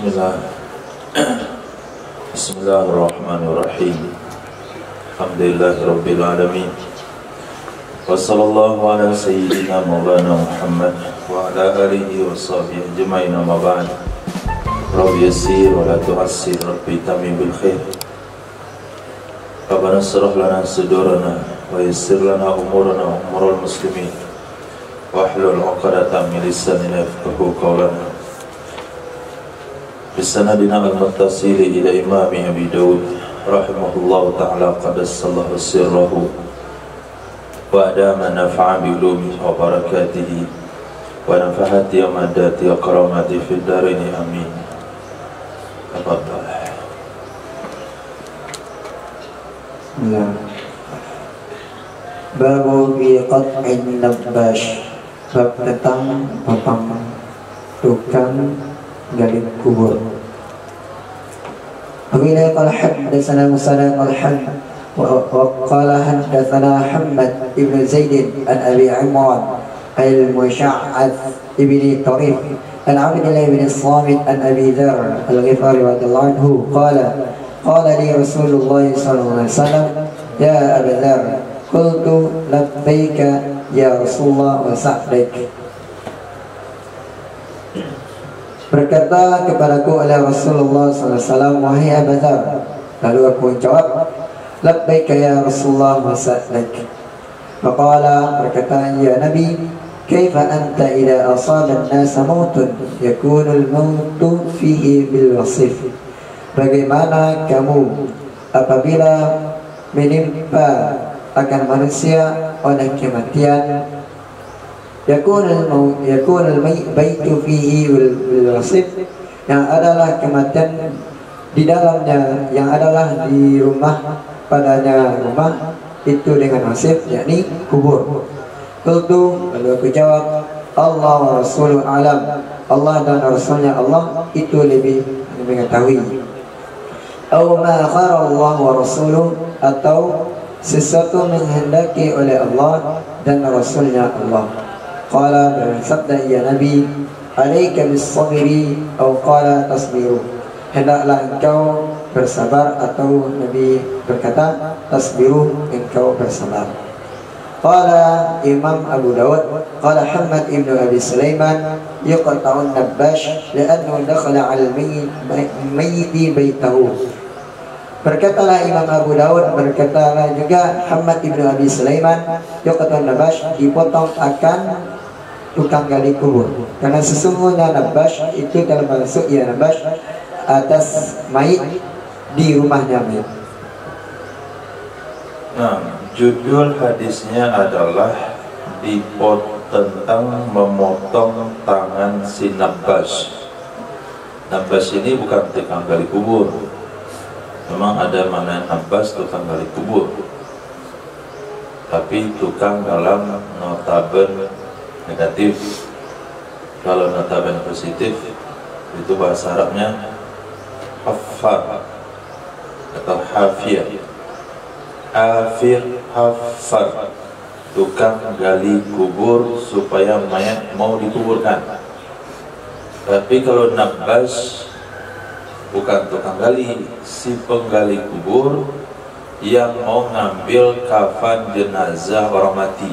Bismillahirrahmanirrahim. Alhamdulillahirabbil alamin. Wassallallahu ala sayyidina maulana Muhammad wa ala alihi wa sahbihi ajma'in, amma ba'd. Rabbi yassir wa la tu'assir, rabbi tamim bil khair. Rabbana shrah lana sudurana wa yassir lana umurana wa umurul muslimin. Wahlul 'uqdatam min lisanina yafqahu qawlana. Bisanadina al-muttasili ila imami Abi Dawud rahimahullahu ta'ala qadassallahu sirrahu wa adama nafa'a bi ulumihi wa barakatihi wa nafahati wa madati wa karamati fid darini amin. Tafadhal. Babu bi qat'in nabbash, bab tentang potong tukang gali kubur. Bila qala hadatsana Musa qala وقال حدثنا محمد بن زيد عن أبي عمران المشعث بن طريف عن عبد الله بن الصامت عن أبي ذر الغفاري رضي الله عنه قال لي رسول الله صلى الله عليه وسلم يا أبا ذر قلت لبيك يا رسول الله وسعدك. Berkata kepadaku oleh Rasulullah SAW, wahai Abu Dzar. Lalu aku menjawab, labbaika ya Rasulullah wa sa'dak. Faqala, berkata, ya Nabi, kaifa anta idza asaba an-nas mautun yakunu al-mautu fihi bil wasif. Bagaimana kamu apabila menimpa akan manusia oleh kematian, yakun al-baitu fihi bil wasif, yang adalah kematian di dalamnya, yang adalah di rumah, padanya rumah itu dengan wasif, yakni kubur. Qultu, lalu aku jawab, Allah wa rasuluhu alam, Allah dan Rasulnya Allah itu lebih mengetahui. Aw ma akhara Allah wa rasuluhu, atau sesuatu menghendaki oleh Allah dan Rasulnya Allah. Qala, bersabda ya Nabi, alaika bis-sabri, atau qala tasbiru, hendaklah engkau bersabar, atau Nabi berkata tasbiru, engkau bersabar. Qala Imam Abu Dawud qala Muhammad ibn Abi Sulaiman yuqta'un nabbash li'annahu dakhala 'ala al-mayyit baitahu. Berkatalah Imam Abu Dawud, berkatalah juga Muhammad ibn Abi Sulaiman, yuqta'un nabbash, dipotong akan tukang gali kubur, karena sesungguhnya nabbash itu dalam bahasa ya nabbash atas mayit di rumahnya mayit. Nah, judul hadisnya adalah tentang memotong tangan si Nabbash. Nabbash ini bukan tukang gali kubur. Memang ada mana Nabbash tukang gali kubur, tapi tukang dalam notaben negatif. Kalau notaben positif itu bahasa Arabnya haffar atau hafir. Hafir, haffar, tukang gali kubur supaya mayat mau dikuburkan. Tapi kalau Nabbash bukan tukang gali, si penggali kubur yang mau ngambil kafan jenazah orang mati.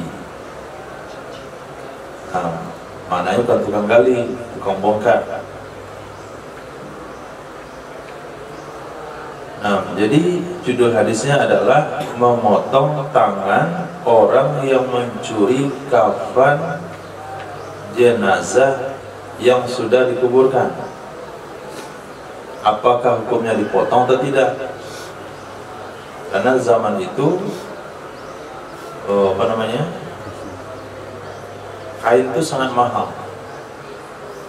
Nah, mananya bukan tukang gali, tukang bongkar. Nah, jadi judul hadisnya adalah memotong tangan orang yang mencuri kafan jenazah yang sudah dikuburkan. Apakah hukumnya dipotong atau tidak? Karena zaman itu kain itu sangat mahal,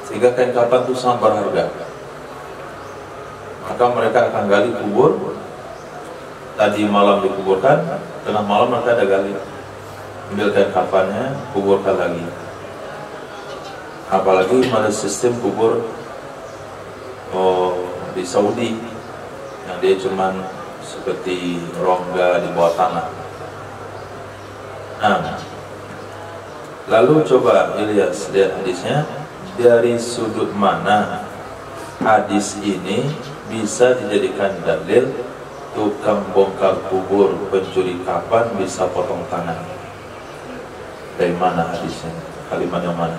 sehingga kain kafan itu sangat berharga. Maka mereka akan gali kubur. Tadi malam dikuburkan, tengah malam mereka ada gali, ambil kain kafannya, kuburkan lagi. Apalagi ada sistem kubur di Saudi, yang dia cuman seperti rongga di bawah tanah. Nah, lalu coba Ilyas lihat hadisnya, dari sudut mana hadis ini bisa dijadikan dalil tukang bongkar kubur, pencuri kafan bisa potong tangan. Dari mana hadisnya? Kalimat yang mana?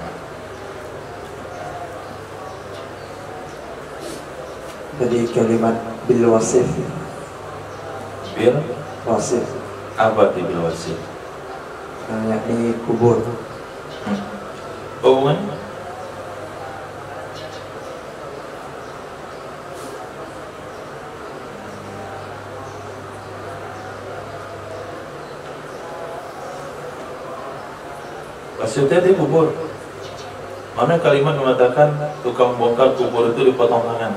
Dari kalimat bil wasif. Bil wasif. Apa di bil wasif? Yakni kubur. Hubungan? Maksudnya di kubur. Mana kalimat mengatakan tukang bongkar kubur itu dipotong tangan?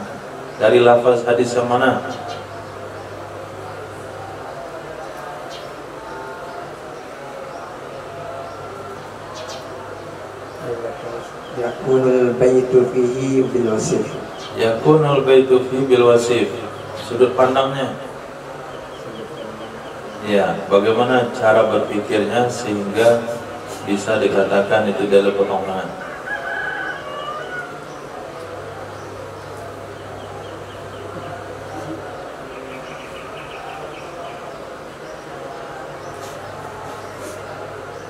Dari lafaz hadis yang mana? Yakunul baitu fihi bil wasif. Yakunul baitu fihi bil wasif. Sudut pandangnya. Ya, bagaimana cara berpikirnya sehingga bisa dikatakan itu dalil potong tangan?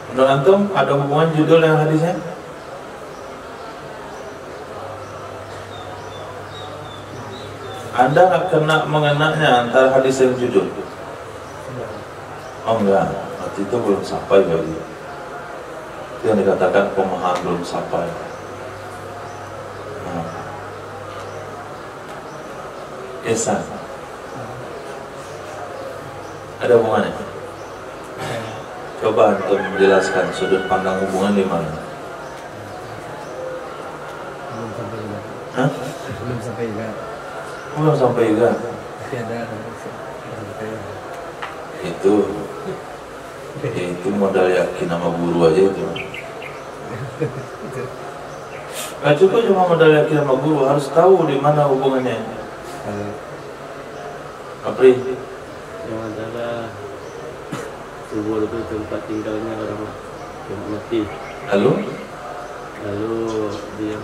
Menurut antum ada hubungan judul yang hadisnya? Anda nggak kena mengenaknya antara hadis dan judul? Oh enggak, waktu itu belum sampai bagi. Itu yang dikatakan pemahaman belum sampai. Ihsan. Ada hubungannya? Coba untuk menjelaskan sudut pandang hubungan di mana? Belum sampai juga. Hah? Belum sampai juga. Belum sampai juga. Tapi ada itu modal yakin sama guru aja itu. Gak cukup cuma modal yakin sama guru, harus tahu di mana hubungannya. Apri? Yang adalah kubur itu tempat tinggalnya orang yang mati. Lalu dia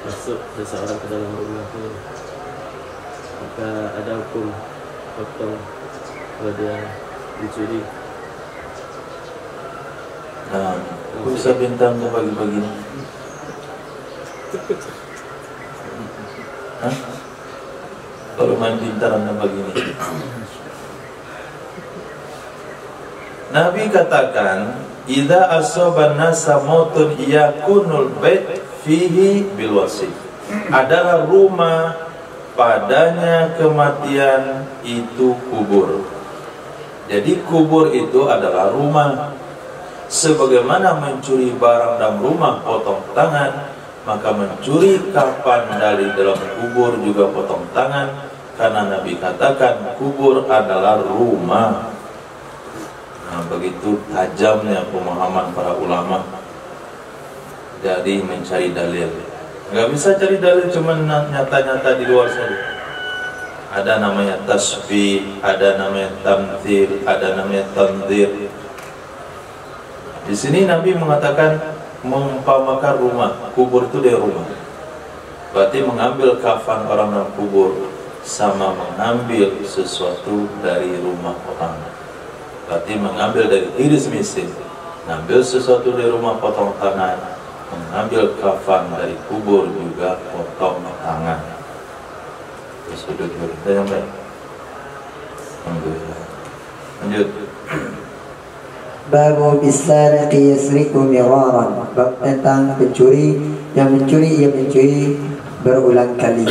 masuk seseorang ke dalam rumah itu, maka ada hukum potong kalau dia dicuri. Nah, aku bisa bintangnya bagi-bagi. Hah? Kalau main pintaran begini. Nabi katakan, "Idza asaban nasa mautun yakunul bait fihi bil wasif." Adalah rumah padanya kematian itu kubur. Jadi kubur itu adalah rumah. Sebagaimana mencuri barang dalam rumah potong tangan, maka mencuri kafan dari dalam kubur juga potong tangan, karena Nabi katakan kubur adalah rumah. Nah, begitu tajamnya pemahaman para ulama. Jadi mencari dalil, nggak bisa cari dalil cuma nyata-nyata di luar saja. Ada namanya tasbih, ada namanya tamthil, ada namanya tanzir. Di sini Nabi mengatakan mengumpamakan rumah, kubur itu dari rumah. Berarti mengambil kafan orang dalam kubur sama mengambil sesuatu dari rumah orang. Berarti mengambil dari diri sendiri, mengambil sesuatu dari rumah potong tangan, mengambil kafan dari kubur juga potong tangan. Terus duduk kita yang baik. Alhamdulillah. Lanjut. Babu bisariqi yasriqu miraran. Bab tentang pencuri yang mencuri berulang kali.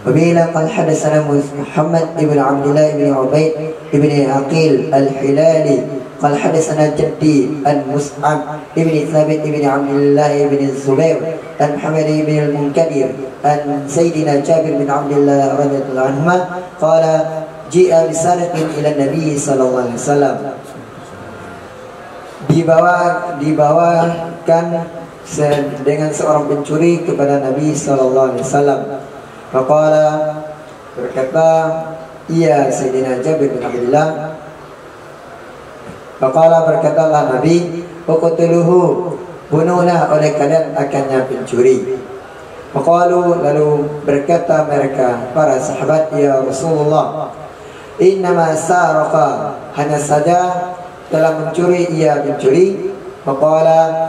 Wabila qal hadatsana Muhammad ibn Abdullah ibn Ubaid ibn Aqil al-Hilali qal hadatsana Jaddi al-Mus'ab ibn Thabit ibn Abdullah ibn Zubair an Muhammad ibn al-Munkadir an Sayyidina Jabir bin Abdullah radhiyallahu anhu qala ji'a bisariqin ila Nabi sallallahu alaihi wasallam. Dibawakan dengan seorang pencuri kepada Nabi sallallahu alaihi wasallam. Faqala, berkata ia Sayyidina Jabir bin Abdullah. Faqala, berkatalah Nabi, uqtuluhu, bunuhlah oleh kalian akannya pencuri. Faqalu, lalu berkata mereka para sahabat, ya Rasulullah, innama saraqa, hanya saja telah mencuri, ia mencuri. Faqala,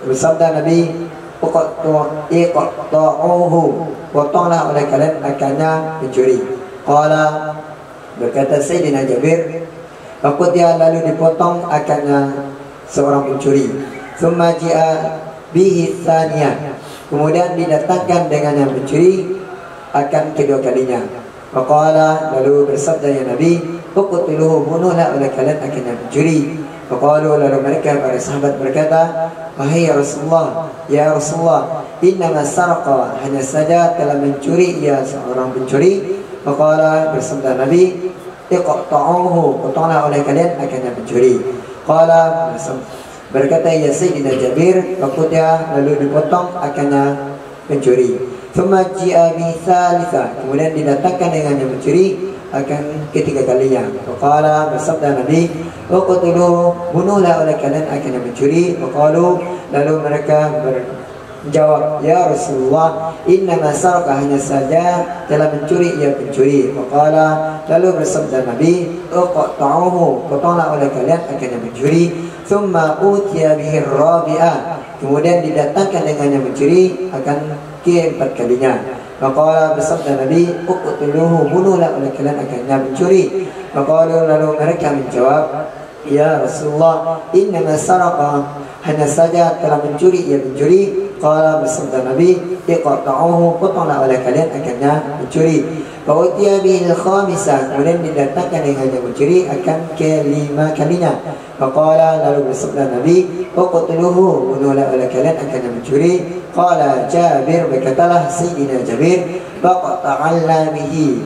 bersabda Nabi, iqta'uhu, potonglah oleh kalian akannya mencuri. Qala, berkata Sayyidina Jabir, faqutiya, lalu dipotong akannya seorang pencuri. Thumma ji'a bihi tsaniyah, kemudian didatangkan dengan yang mencuri akan kedua kalinya. Faqala, lalu bersabda ya Nabi, uqtiluhu, bunuhlah oleh kalian akan yang mencuri. Faqalu, lalu mereka para sahabat berkata, wahai Rasulullah, ya Rasulullah, innama saraqa, hanya saja telah mencuri ia seorang pencuri. Faqala, bersabda Nabi, iqta'uhu, potonglah oleh kalian akan yang mencuri. Qala, berkata ya Sayyidina Jabir, faqutiya, lalu dipotong akannya pencuri. Thumma ji'a bi tsalitsah, kemudian didatangkan dengan yang mencuri akan ketiga kalinya. Faqala, bersabda Nabi, uqtilu, bunuhlah oleh kalian akan yang mencuri. Faqalu, lalu mereka menjawab, ya Rasulullah, innama saraqa, hanya saja telah mencuri ia pencuri. Faqala, lalu bersabda Nabi, uqta'uhu, potonglah oleh kalian akan yang mencuri. Thumma utiya bihi rabi'ah, kemudian didatangkan dengan yang mencuri akan keempat kalinya. Faqala, bersabda Nabi, uqtiluhu, bunuhlah oleh kalian akan yang mencuri. Faqalu, lalu mereka menjawab, ya Rasulullah, innama saraqa, hanya saja telah mencuri ia mencuri. Qala, bersabda Nabi, iqta'uhu, potonglah oleh kalian akannya mencuri. Fa'utiya bil khamisah, kemudian didatangkan dengan yang mencuri akan kelima kalinya. Faqala, lalu bersabda Nabi, uqtiluhu, bunuhlah oleh kalian akan yang mencuri. Qala Jabir, berkatalah Sayyidina Jabir, faqata'alna bihi,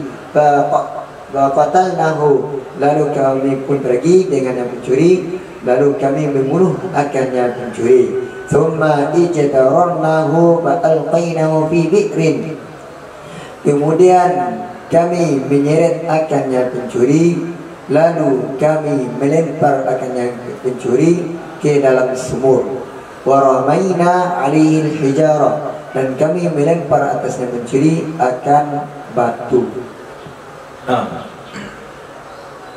faqatalnahu, lalu kami pun pergi dengan yang mencuri, lalu kami membunuh akan yang mencuri. Thumma ijtararnahu fa'alqainahu fi bi'rin, kemudian kami menyeret akan yang pencuri, lalu kami melempar akan yang pencuri ke dalam sumur. Wa ramaina 'alaihi al-hijarah, dan kami melempar atasnya pencuri akan batu. Nah,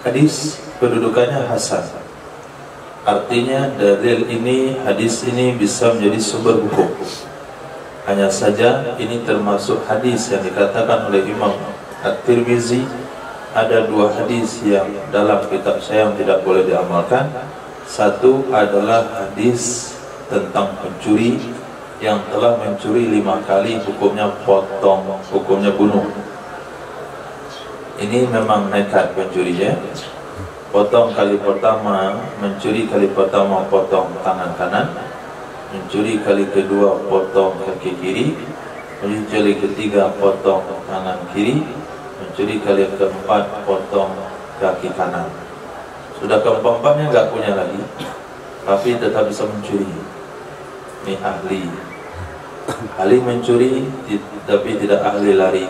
hadis kedudukannya hasan. Artinya dalil ini, hadis ini bisa menjadi sumber hukum. Hanya saja ini termasuk hadis yang dikatakan oleh Imam At-Tirmizi, ada dua hadis yang dalam kitab saya yang tidak boleh diamalkan. Satu adalah hadis tentang pencuri yang telah mencuri 5 kali, hukumnya potong, hukumnya bunuh. Ini memang nekat pencurinya. Potong kali pertama, mencuri kali pertama potong tangan kanan, mencuri kali kedua potong kaki kiri, mencuri ketiga potong tangan kiri, mencuri kali keempat potong kaki kanan. Sudah keempat-empatnya nggak punya lagi, tapi tetap bisa mencuri. Ini ahli mencuri, tapi tidak ahli lari.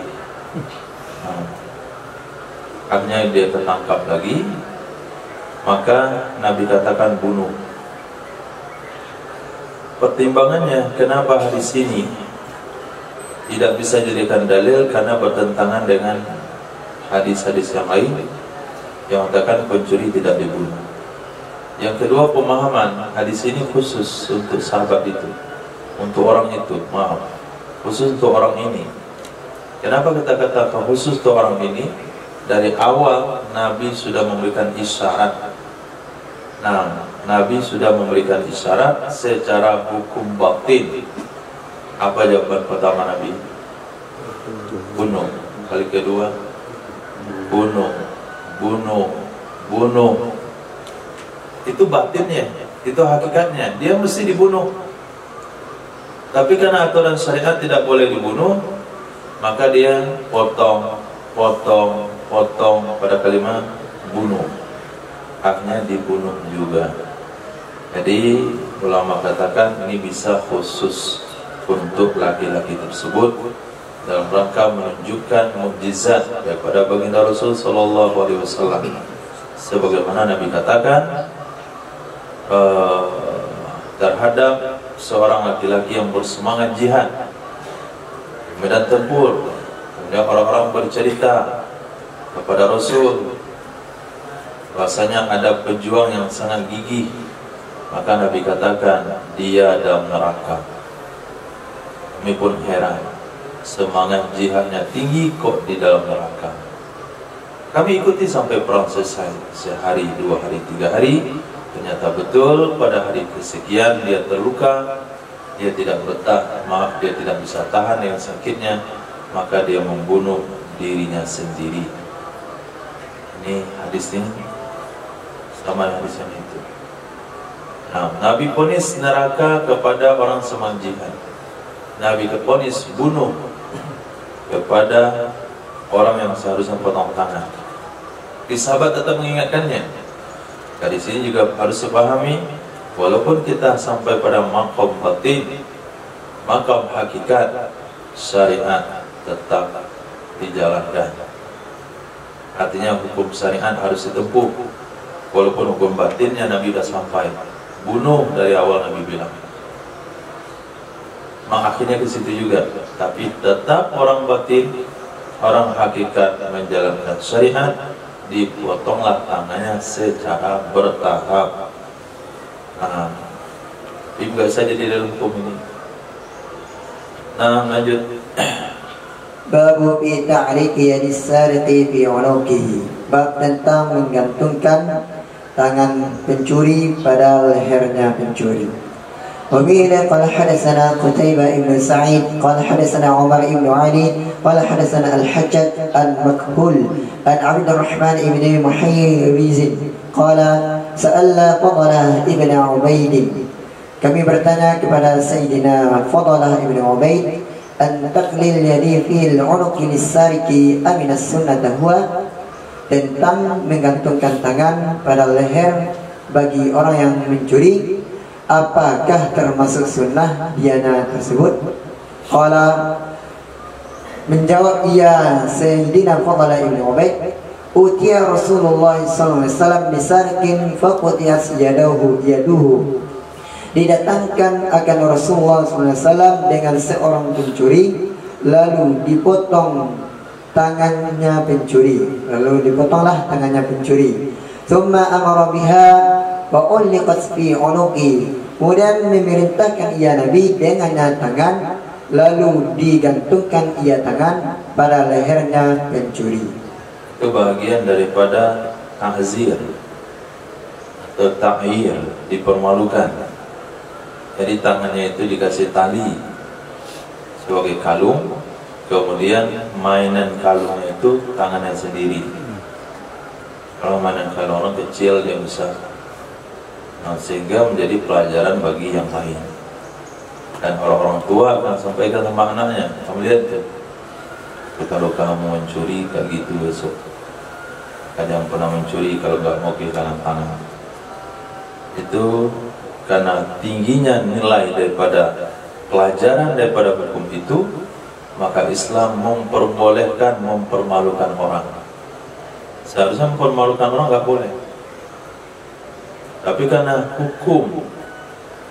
Akhirnya dia tertangkap lagi, maka Nabi katakan bunuh. Pertimbangannya kenapa hadis ini tidak bisa dijadikan dalil, karena bertentangan dengan hadis-hadis yang lain yang mengatakan pencuri tidak dibunuh. Yang kedua, pemahaman hadis ini khusus untuk sahabat itu, untuk orang itu, khusus untuk orang ini. Kenapa kita katakan khusus untuk orang ini? Dari awal Nabi sudah memberikan isyarat. Nah, Nabi sudah memberikan isyarat secara hukum batin. Apa jawaban pertama Nabi? Bunuh. Kali kedua, bunuh, bunuh, bunuh. Itu batinnya, itu hakikatnya. Dia mesti dibunuh. Tapi karena aturan syariat tidak boleh dibunuh, maka dia potong, potong, potong pada kalimat bunuh. Haknya dibunuh juga. Jadi ulama katakan ini bisa khusus untuk laki-laki tersebut dalam rangka menunjukkan mukjizat daripada baginda Rasul sallallahu alaihi wasallam. Sebagaimana Nabi katakan terhadap seorang laki-laki yang bersemangat jihad, medan tempur. Kemudian orang-orang bercerita kepada Rasul bahasanya ada pejuang yang sangat gigih. Maka Nabi katakan dia dalam neraka. Kami pun heran, semangat jihadnya tinggi kok di dalam neraka. Kami ikuti sampai perang selesai, sehari, 2 hari, 3 hari. Ternyata betul pada hari kesekian dia terluka, dia tidak dia tidak bisa tahan dengan sakitnya, maka dia membunuh dirinya sendiri. Ini hadis ini sama hadis yang itu. Nah, Nabi vonis neraka kepada orang semangat jihad. Nabi vonis bunuh kepada orang yang seharusnya potong tangan. Di sahabat tetap mengingatkannya. Di sini juga harus dipahami, walaupun kita sampai pada maqam batin, maqam hakikat, syariat tetap dijalankan. Artinya hukum syariat harus ditempuh, walaupun hukum batinnya Nabi sudah sampai. Bunuh dari awal Nabi bilang. Akhirnya ke situ juga, tapi tetap orang batin, orang hakikat menjalankan syariat, dipotonglah tangannya secara bertahap. Nah, juga saja di dalam hukum ini. Nah, lanjut. Babu fi ta'liqi yadis sariqi fi 'unuqihi. Bab tentang menggantungkan tangan pencuri pada lehernya pencuri. وقيل قال حدثنا قتيبة بن سعيد قال حدثنا عمر بن علي قال حدثنا الحجاج المكحول عن عبد الرحمن بن محيرز قال سألنا فضلة بن عبيد. Kami bertanya kepada Sayyidina Fadalah ibn Ubaid an taqlil yadi fil unuqi lis-sariqi amin as-sunnah huwa, tentang menggantungkan tangan pada leher bagi orang yang mencuri, apakah termasuk sunnah diana tersebut? Qala, menjawab ia Sayyidina Fadalah ibn Ubaid, utiya Rasulullah sallallahu alaihi wasallam bisariqin faqutiyas yaduhu. Didatangkan akan Rasulullah SAW dengan seorang pencuri, lalu dipotong tangannya pencuri, lalu dipotonglah tangannya pencuri. Thumma amara biha wa ulliqat fi unuqi. Kemudian memerintahkan ia Nabi dengannya tangan, lalu digantungkan ia tangan pada lehernya pencuri. Itu bagian daripada ta'zir atau ta'ir, dipermalukan. Jadi tangannya itu dikasih tali sebagai kalung, kemudian mainan kalungnya itu tangannya sendiri. Kalau mainan kalung orang kecil dia besar, nah, sehingga menjadi pelajaran bagi yang lain. Dan orang-orang tua akan sampaikan sama anaknya, kamu lihat tuh, kalau kamu mencuri kayak gitu besok, kan yang pernah mencuri kalau nggak mau kehilangan tangan. Itu karena tingginya nilai daripada pelajaran daripada hukum itu, maka Islam memperbolehkan mempermalukan orang. Seharusnya mempermalukan orang nggak boleh, tapi karena hukum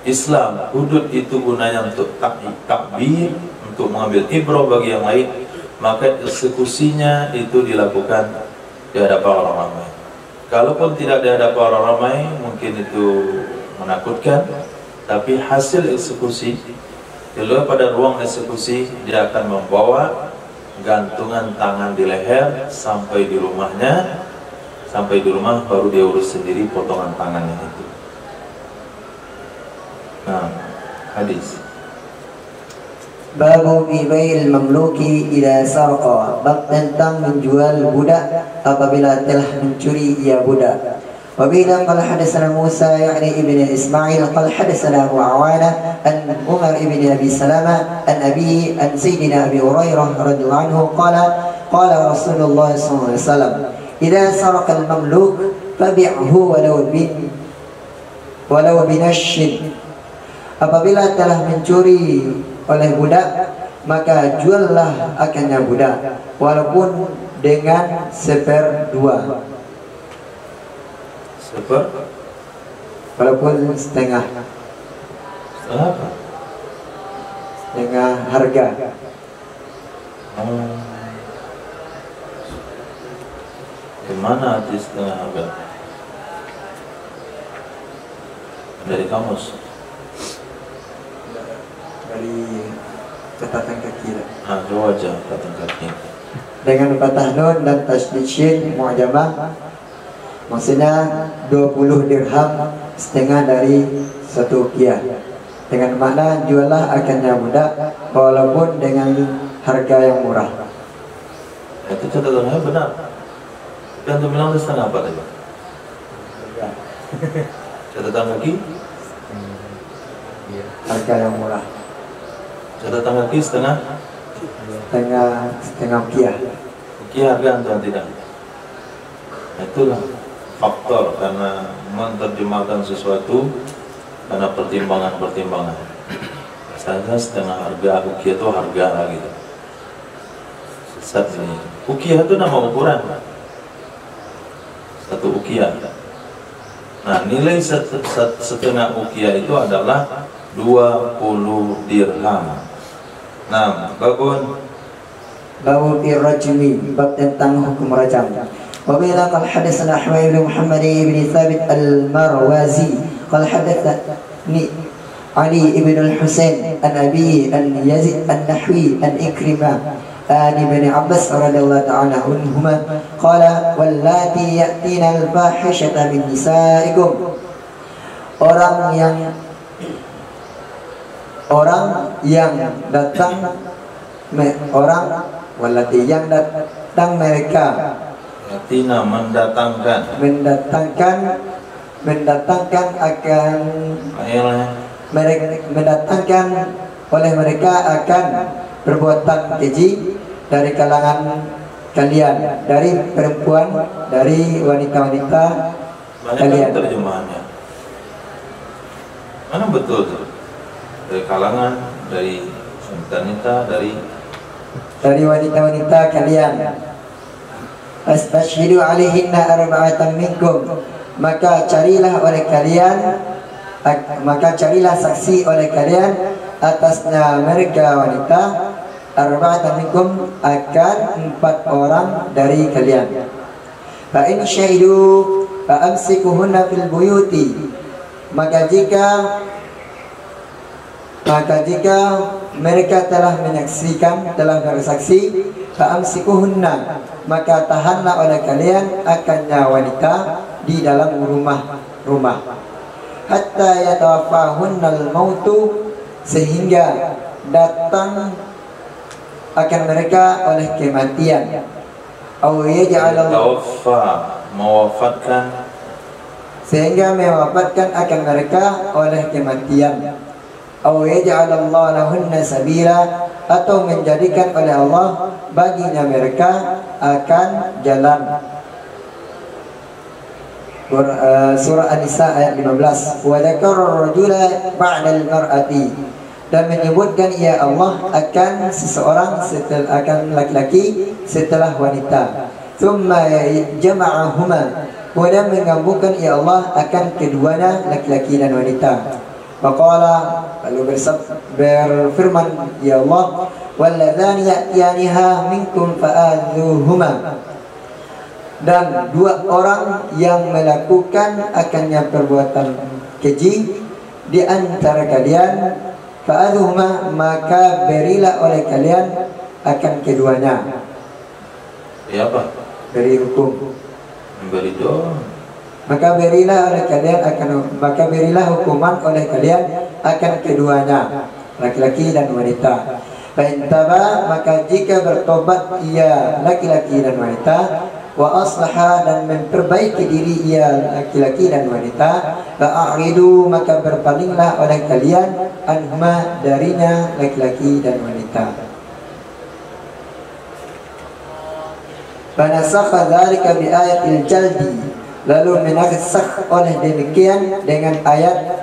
Islam, hudud itu gunanya untuk takbir, untuk mengambil ibrah bagi yang lain, maka eksekusinya itu dilakukan di hadapan orang ramai. Kalaupun tidak di hadapan orang ramai, mungkin itu menakutkan, tapi hasil eksekusi keluar pada ruang eksekusi, dia akan membawa gantungan tangan di leher sampai di rumahnya. Sampai di rumah baru dia urus sendiri potongan tangannya itu. Nah, hadis. Babu fi bai'il mamluki idza sarqa. Bab tentang menjual budak apabila telah mencuri ia budak. وبه قال حدثنا موسى يعني ابن إسماعيل قال حدثنا أبو عوانة عن عمر ابن أبي سلمة عن أبيه عن سيدنا أبي هريرة رضي الله عنه قال قال رسول الله صلى الله عليه وسلم إذا سرق المملوك فبعه ولو بنش. Apabila telah mencuri oleh budak, maka juallah akannya budak walaupun dengan 1/2, walaupun setengah apa? Setengah harga. Oh. Gimana arti setengah harga? Dari kamus? Dari catatan kaki. Coba aja catatan kaki. Dengan fathah nun dan tasydid syin mu'jamah, maksudnya 20 dirham setengah dari satu ukiah. Dengan makna jualah akannya mudah walaupun dengan harga yang murah. Itu catatannya benar. Yang tu bilang setengah apa tadi? Catatan kaki? Harga yang murah. Catatan kaki setengah ukiah. Ukiah harga atau tidak? Itulah faktor karena menerjemahkan sesuatu karena pertimbangan-pertimbangan. Misalnya setengah harga ukiah itu harga gitu. Sesat ini. Ukiah itu nama ukuran. Satu ukiah. Nah, nilai setengah ukiah itu adalah 20 dirham. Nah, babun Babu rajmi, bab tentang hukum rajam. Wabila qal hadatsana Ahmad bin Muhammad bin Thabit al-Marwazi qal hadatsani Ali ibn al-Husain an Abi an Yazid an-Nahwi an Ikrimah عن ابن عباس رضي الله تعالى عنهما قال واللاتي يأتين الفاحشة من نسائكم, orang walati yang datang mereka yatina mendatangkan akan mendatangkan oleh mereka akan perbuatan keji dari kalangan kalian, dari perempuan, dari wanita-wanita kalian. Terjemahannya mana betul tuh? Dari kalangan, dari wanita, dari wanita-wanita kalian. Astashhidu alaihinna arba'atan minkum, maka carilah saksi oleh kalian atasnya mereka wanita, arba'atan minkum, akan 4 orang dari kalian. Fa in syahidu fa amsikuhunna fil buyuti, maka jika mereka telah bersaksi, fa amsikuhunna, maka tahanlah oleh kalian akannya wanita di dalam rumah hatta yatawaffahunal mautu, sehingga datang akan mereka oleh kematian. Sehingga mewafatkan akan mereka oleh kematian. Aw yaj'alallahu lahunna sabila, atau menjadikan oleh Allah baginya mereka akan jalan. Surah An-Nisa ayat 15. Wa dzakara ar-rajula ba'da al-mar'ati, dan menyebutkan ia Allah akan seseorang akan laki-laki setelah wanita. Thumma jama'ahuma, kemudian menggabungkan ia Allah akan keduanya, laki-laki dan wanita. Faqala, lalu berfirman ya Allah, walladzani ya'tiyaniha minkum fa'adzuhuma, dan 2 orang yang melakukan akannya perbuatan keji di antara kalian, fa'adzuhuma, maka berilah oleh kalian akan keduanya. Ya apa? Beri hukum. Beri doang. Maka berilah hukuman oleh kalian akan keduanya, laki-laki dan wanita. Fa in taba, maka jika bertobat ia laki-laki dan wanita, wa aslaha, dan memperbaiki diri ia laki-laki dan wanita, fa'aridu, maka berpalinglah oleh kalian anhuma, darinya laki-laki dan wanita. Fanasakha dzalika bi ayatil jaldi, lalu menasakh oleh demikian dengan ayat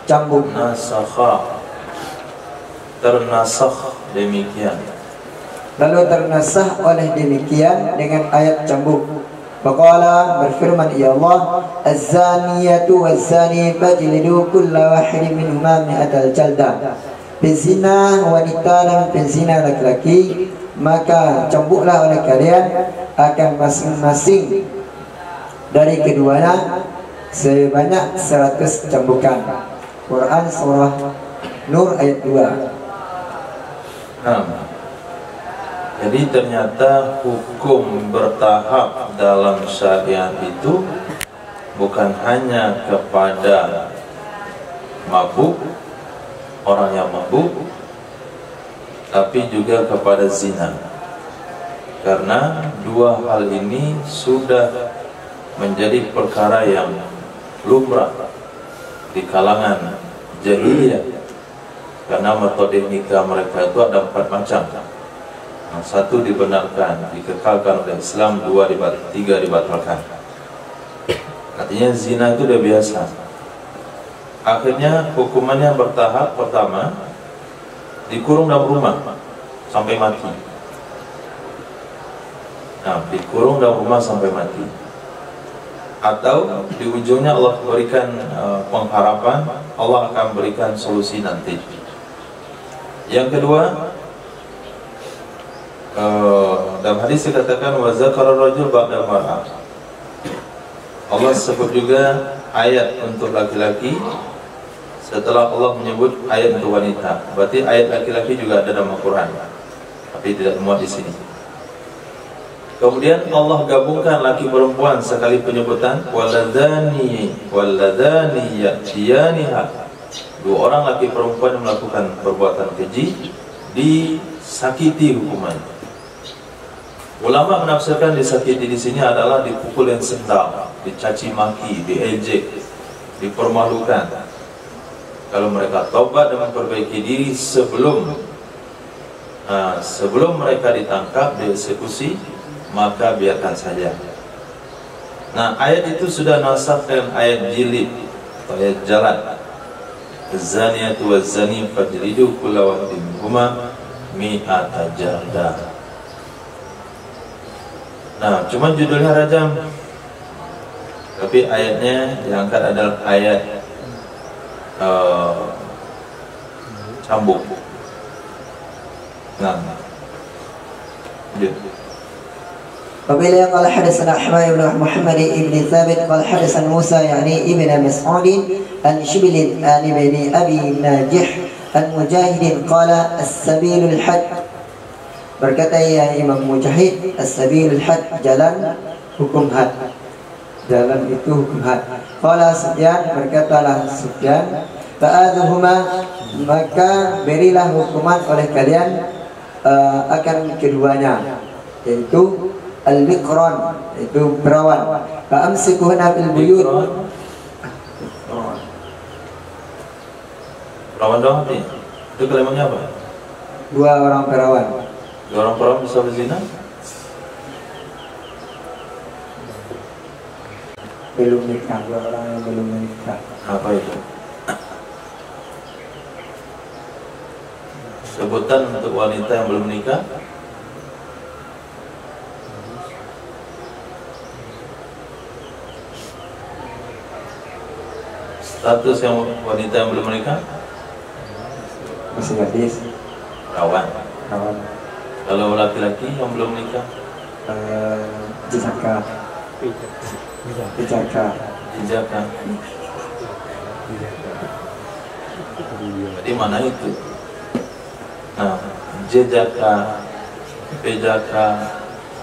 cambuk. Nasakha, ternasakh demikian. Lalu ternasakh oleh demikian dengan ayat cambuk. Faqala, berfirman ya Allah, az-zaniyatu waz-zani fajlidu kulla wahidin minhuma mi'atal jaldah. penzina wanita dan penzina laki-laki, maka cambuklah oleh kalian akan masing-masing dari keduanya sebanyak 100 cambukan. Quran surah Nur ayat 2. Nah, jadi ternyata hukum bertahap dalam syariat itu bukan hanya kepada mabuk, orang yang mabuk, tapi juga kepada zina. Karena dua hal ini sudah menjadi perkara yang lumrah di kalangan jahiliyah. Karena metode nikah mereka itu ada 4 macam. Satu dibenarkan, dikekalkan oleh Islam, 3 dibatalkan. Artinya zina itu udah biasa. Akhirnya hukumannya bertahap. Pertama, dikurung dalam rumah sampai mati. Nah, dikurung dalam rumah sampai mati. Atau di ujungnya Allah berikan pengharapan, Allah akan berikan solusi nanti. Yang kedua, dalam hadis dikatakan wa zakara rajul ba'da mar'ah. Allah sebut juga ayat untuk laki-laki setelah Allah menyebut ayat untuk wanita. Berarti ayat laki-laki juga ada dalam Al-Quran, tapi tidak muat di sini. Kemudian Allah gabungkan laki perempuan sekali penyebutan, waladani ya'tiyaniha. 2 orang laki perempuan yang melakukan perbuatan keji disakiti hukuman. Ulama menafsirkan disakiti di sini adalah dipukul yang sedang, dicaci maki, diejek, dipermalukan. Kalau mereka taubat dan memperbaiki diri sebelum mereka ditangkap, dieksekusi, maka biarkan saja. Nah, ayat itu sudah nasabkan ayat jilid atau ayat jalan. Az-zaniyatu waz-zani fajlidu kulla wahidin minhuma mi'ata jaldah. Nah, cuma judulnya rajam, tapi ayatnya diangkat adalah ayat cambuk. Nah, وبلا قال حدثنا أحمد بن محمد بن ثابت قال حدثنا موسى يعني ابن مسعود عن شبل عن ابن أبي ناجح عن مجاهد قال السبيل الحج. Berkata ya Imam Mujahid, as-sabilul had, jalan hukum had, jalan itu hukum had. Qala Sufyan, berkatalah Sufyan, fa'adhuhuma, maka berilah hukuman oleh kalian akan keduanya, yaitu al-biqran, itu perawan. Fa'amsikuhunna bil buyut. Perawan doang nih. Itu kalimatnya apa? 2 orang perawan. 2 orang perawan bisa berzina? Belum nikah, 2 orang yang belum menikah. Apa itu? Sebutan untuk wanita yang belum menikah? Status yang wanita yang belum menikah? Masih gadis. Perawan. Perawan. Kalau laki-laki yang belum menikah? Jejaka. Jejaka. Jejaka. Di mana itu? Nah, jejaka, pejaka,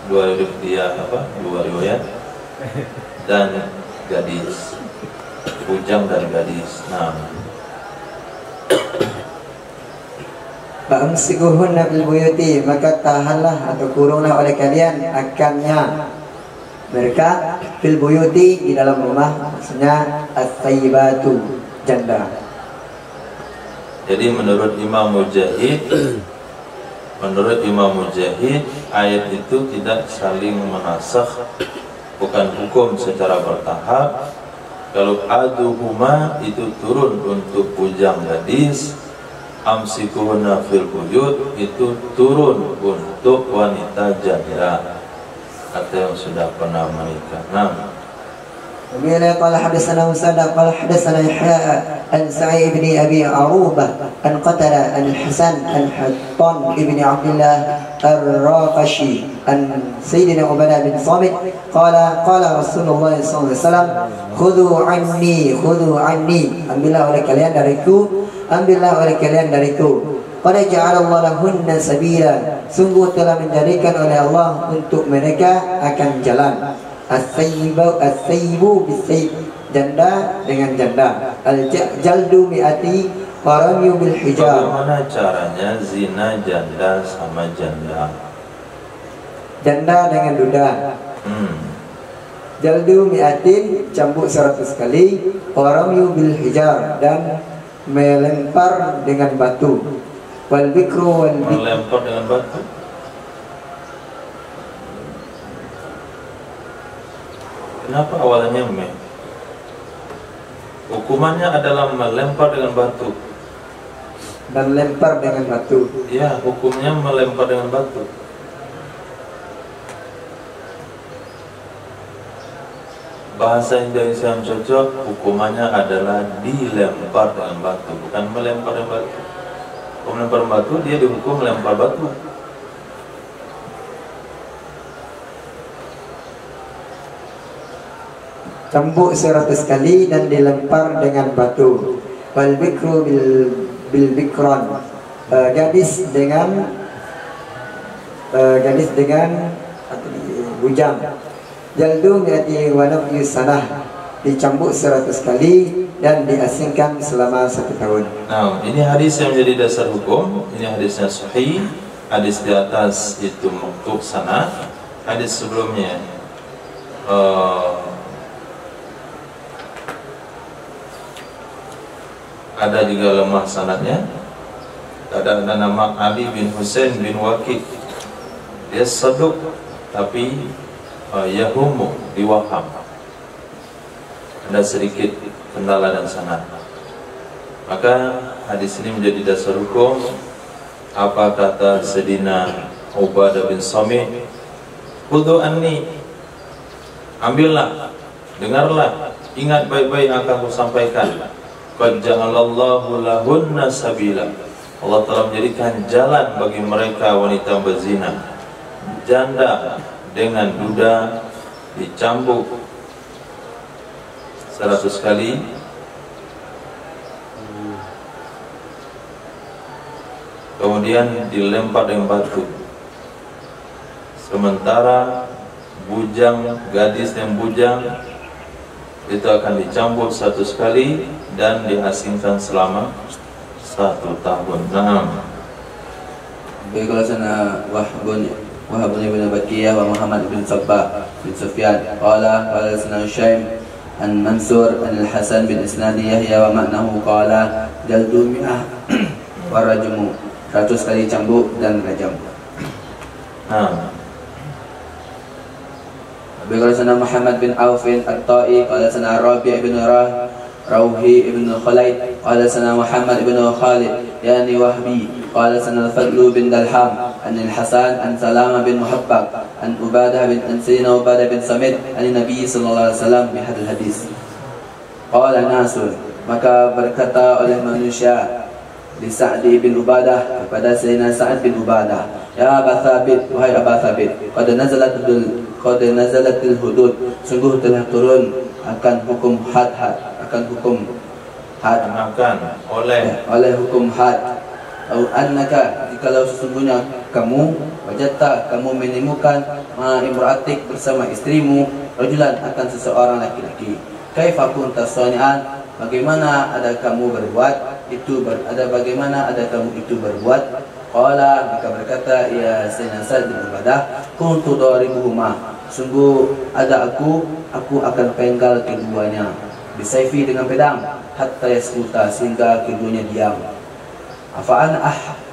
2 riwayat, dan gadis, bujang dan gadis. Nah, fa'amsikuhunna bil buyuti, maka tahanlah atau kurunglah oleh kalian akannya mereka fil buyuti, di dalam rumah, maksudnya as-sayyibatu, janda. jadi menurut Imam Mujahid, ayat itu tidak saling menasakh, bukan hukum secara bertahap. Kalau aduhuma itu turun untuk bujang gadis, amsikuhunna fil buyut itu turun untuk wanita janda atau yang sudah pernah menikah. Nah, وبه قال حدثنا مسدد قال حدثنا يحيى عن سعيد بن ابي عروبه عن قتادة عن الحسن عن حطان بن عبد الله الرقشي عن سيدنا عبادة بن صامت قال قال رسول الله صلى الله عليه وسلم خذوا عني ambillah oleh kalian dariku qad ja'alallahu lahunna sabila sungguh telah menjadikan oleh Allah untuk mereka akan jalan as-sayyibu bis-sayyib janda dengan janda al-jaldu mi'ati waramyu bil hijar. Bagaimana caranya zina janda sama janda? Janda dengan duda. Jaldu mi'atin cambuk 100 kali, waramyu bil hijar dan melempar dengan batu. Wal bikru melempar dengan batu. Kenapa awalnya hukumannya adalah melempar dengan batu. Dan lempar dengan batu. Ya, hukumnya melempar dengan batu. Bahasa Indonesia yang cocok, hukumannya adalah dilempar dengan batu, bukan melempar dengan batu. Kalau melempar batu, dia dihukum melempar batu. Cambuk 100 kali dan dilempar dengan batu. Wal bikru bil bikron, gadis dengan bujang. Jaldu mi'ati wa nafyu sanah, dicambuk 100 kali dan diasingkan selama 1 tahun. Nah, ini hadis yang menjadi dasar hukum. Ini hadisnya sahih. Hadis di atas itu maktub sana. Hadis sebelumnya ada juga lemah sanadnya. Ada nama Ali bin Husain bin Waqid. Dia saduq tapi yahumu diwaham. Ada sedikit kendala dan sanad. Maka hadis ini menjadi dasar hukum. Apa kata Sayyidina Ubadah bin Samit? Khudhu anni, ambillah, dengarlah, ingat baik-baik yang akan aku sampaikan. Qad ja'alallahu lahunna sabila, Allah telah menjadikan jalan bagi mereka wanita berzina. Janda dengan duda dicambuk 100 kali, kemudian dilempar dengan batu. Sementara bujang, gadis dan bujang itu akan dicambuk 100 kali dan diasingkan selama 1 tahun. Nah, Baiklah sana Wahab bin Bakiyah wa Muhammad bin Sabbah bin Sufyan qala sana Syaim an Mansur an Al-Hasan bin Isnadi Yahya wa maknahu qala jaldu mi'ah wa rajmu, 100 kali cambuk dan rajam. Baiklah sana Muhammad bin Aufin At-Ta'i qala sana Rabi' bin Rauhi ibn Khulaid qala sana Muhammad ibn Khalid yani Wahbi qala sana Al-Fadlu bin Dalham an Al-Hasan an Salama bin Muhabbaq an Ubadah bin Sayyidina Ubadah bin Samit an Nabi sallallahu alaihi wasallam bi hadal hadis. Qala nasun, maka berkata oleh manusia di Sa'd bin Ubadah kepada Sayyidina Sa'd bin Ubadah, ya Aba Thabit, wahai Aba Thabit, qad nazalatil hudud, sungguh telah turun akan hukum had, oleh hukum had. Au annaka, jikalau sesungguhnya kamu wajadta, kamu menemukan imra'atik bersama istrimu, rajulan akan seseorang laki-laki, kaifa kunta sani'an, bagaimana ada kamu berbuat itu bagaimana ada kamu itu berbuat. Qala, maka berkata ya Sayyidina Sa'd bin Ubadah, kuntu daribuhuma, sungguh ada aku akan penggal keduanya, bisayfi dengan pedang, hatta yaskuta, sehingga keduanya diam. Afa'an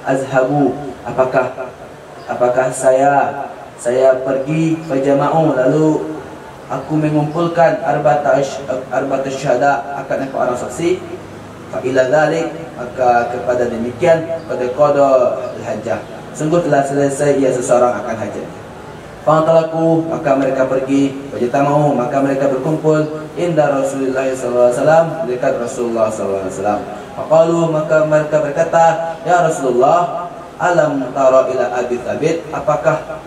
azhabu, apakah saya pergi fajama'u, lalu aku mengumpulkan arba'at syahada, akan aku orang saksi. Fa ila dzalik, maka kepada demikian pada qada al-hajjah, sungguh telah selesai ia seseorang akan hajat. Fa'antalaku, maka mereka pergi, wajtama'u, maka mereka berkumpul inda Rasulullah sallallahu alaihi wasallam, dekat Rasulullah sallallahu alaihi wasallam. Faqalu, maka mereka berkata, ya Rasulullah, alam tara ila Abi Thabit, apakah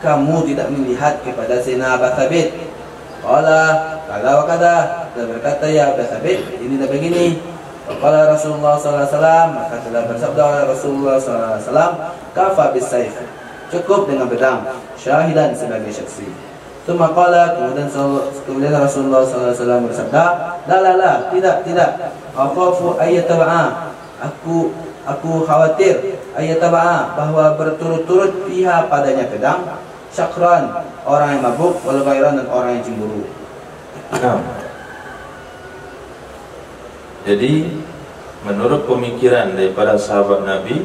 kamu tidak melihat kepada Sayyidina Abu Thabit? Qala kala wa kada, dan berkata, ya Abu Thabit, ini dan begini. Qala Rasulullah sallallahu alaihi wasallam, maka telah bersabda Rasulullah sallallahu alaihi wasallam, kafa bis sayf, cukup dengan pedang, syahidan sebagai saksi. Tsumma qala, kemudian Rasulullah sallallahu alaihi wasallam bersabda, la, tidak. Akhafu ayyataba'a, aku khawatir ayyataba'a, bahwa berturut-turut pihak padanya pedang, syakran, orang yang mabuk, wal ghairan, dan orang yang cemburu. Jadi menurut pemikiran daripada sahabat Nabi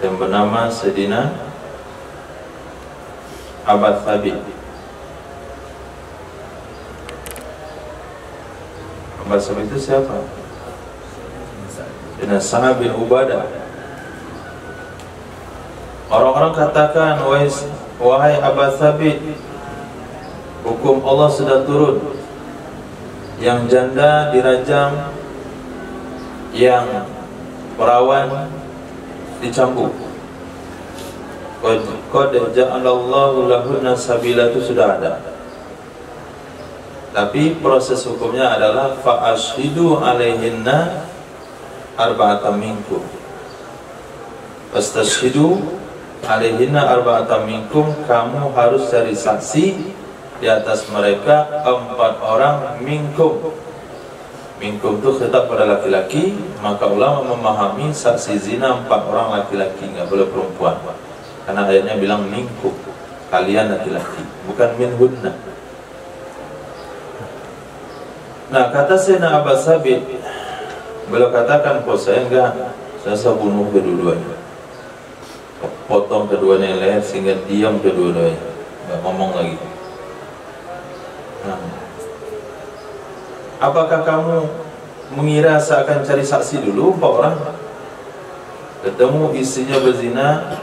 yang bernama Sayyidina Abu Thabit, Abu Thabit itu siapa? Sayyidina Sa'ad bin Ubadah. Orang-orang katakan, wahai Abu Thabit, hukum Allah sudah turun, yang janda dirajam, yang perawan dicambuk. Qad ja'alallahu lahunna sabila, itu sudah ada. Tapi proses hukumnya adalah fa'ashidu alaihinna arba'atan minkum. Fastashidu alaihinna arba'atan minkum, kamu harus cari saksi di atas mereka 4 orang minkum. Minkum itu khitab pada laki-laki, maka ulama memahami saksi zina 4 orang laki-laki, nggak boleh perempuan. Karena ayatnya bilang minkum, kalian laki-laki, bukan minhunna. Nah, kata Sayyidina Abu Thabit, beliau katakan, kok saya bunuh kedua-duanya, potong keduanya leher sehingga diam kedua-duanya, nggak ngomong lagi. Apakah kamu mengira saya akan cari saksi dulu 4 orang? Ketemu istrinya berzina,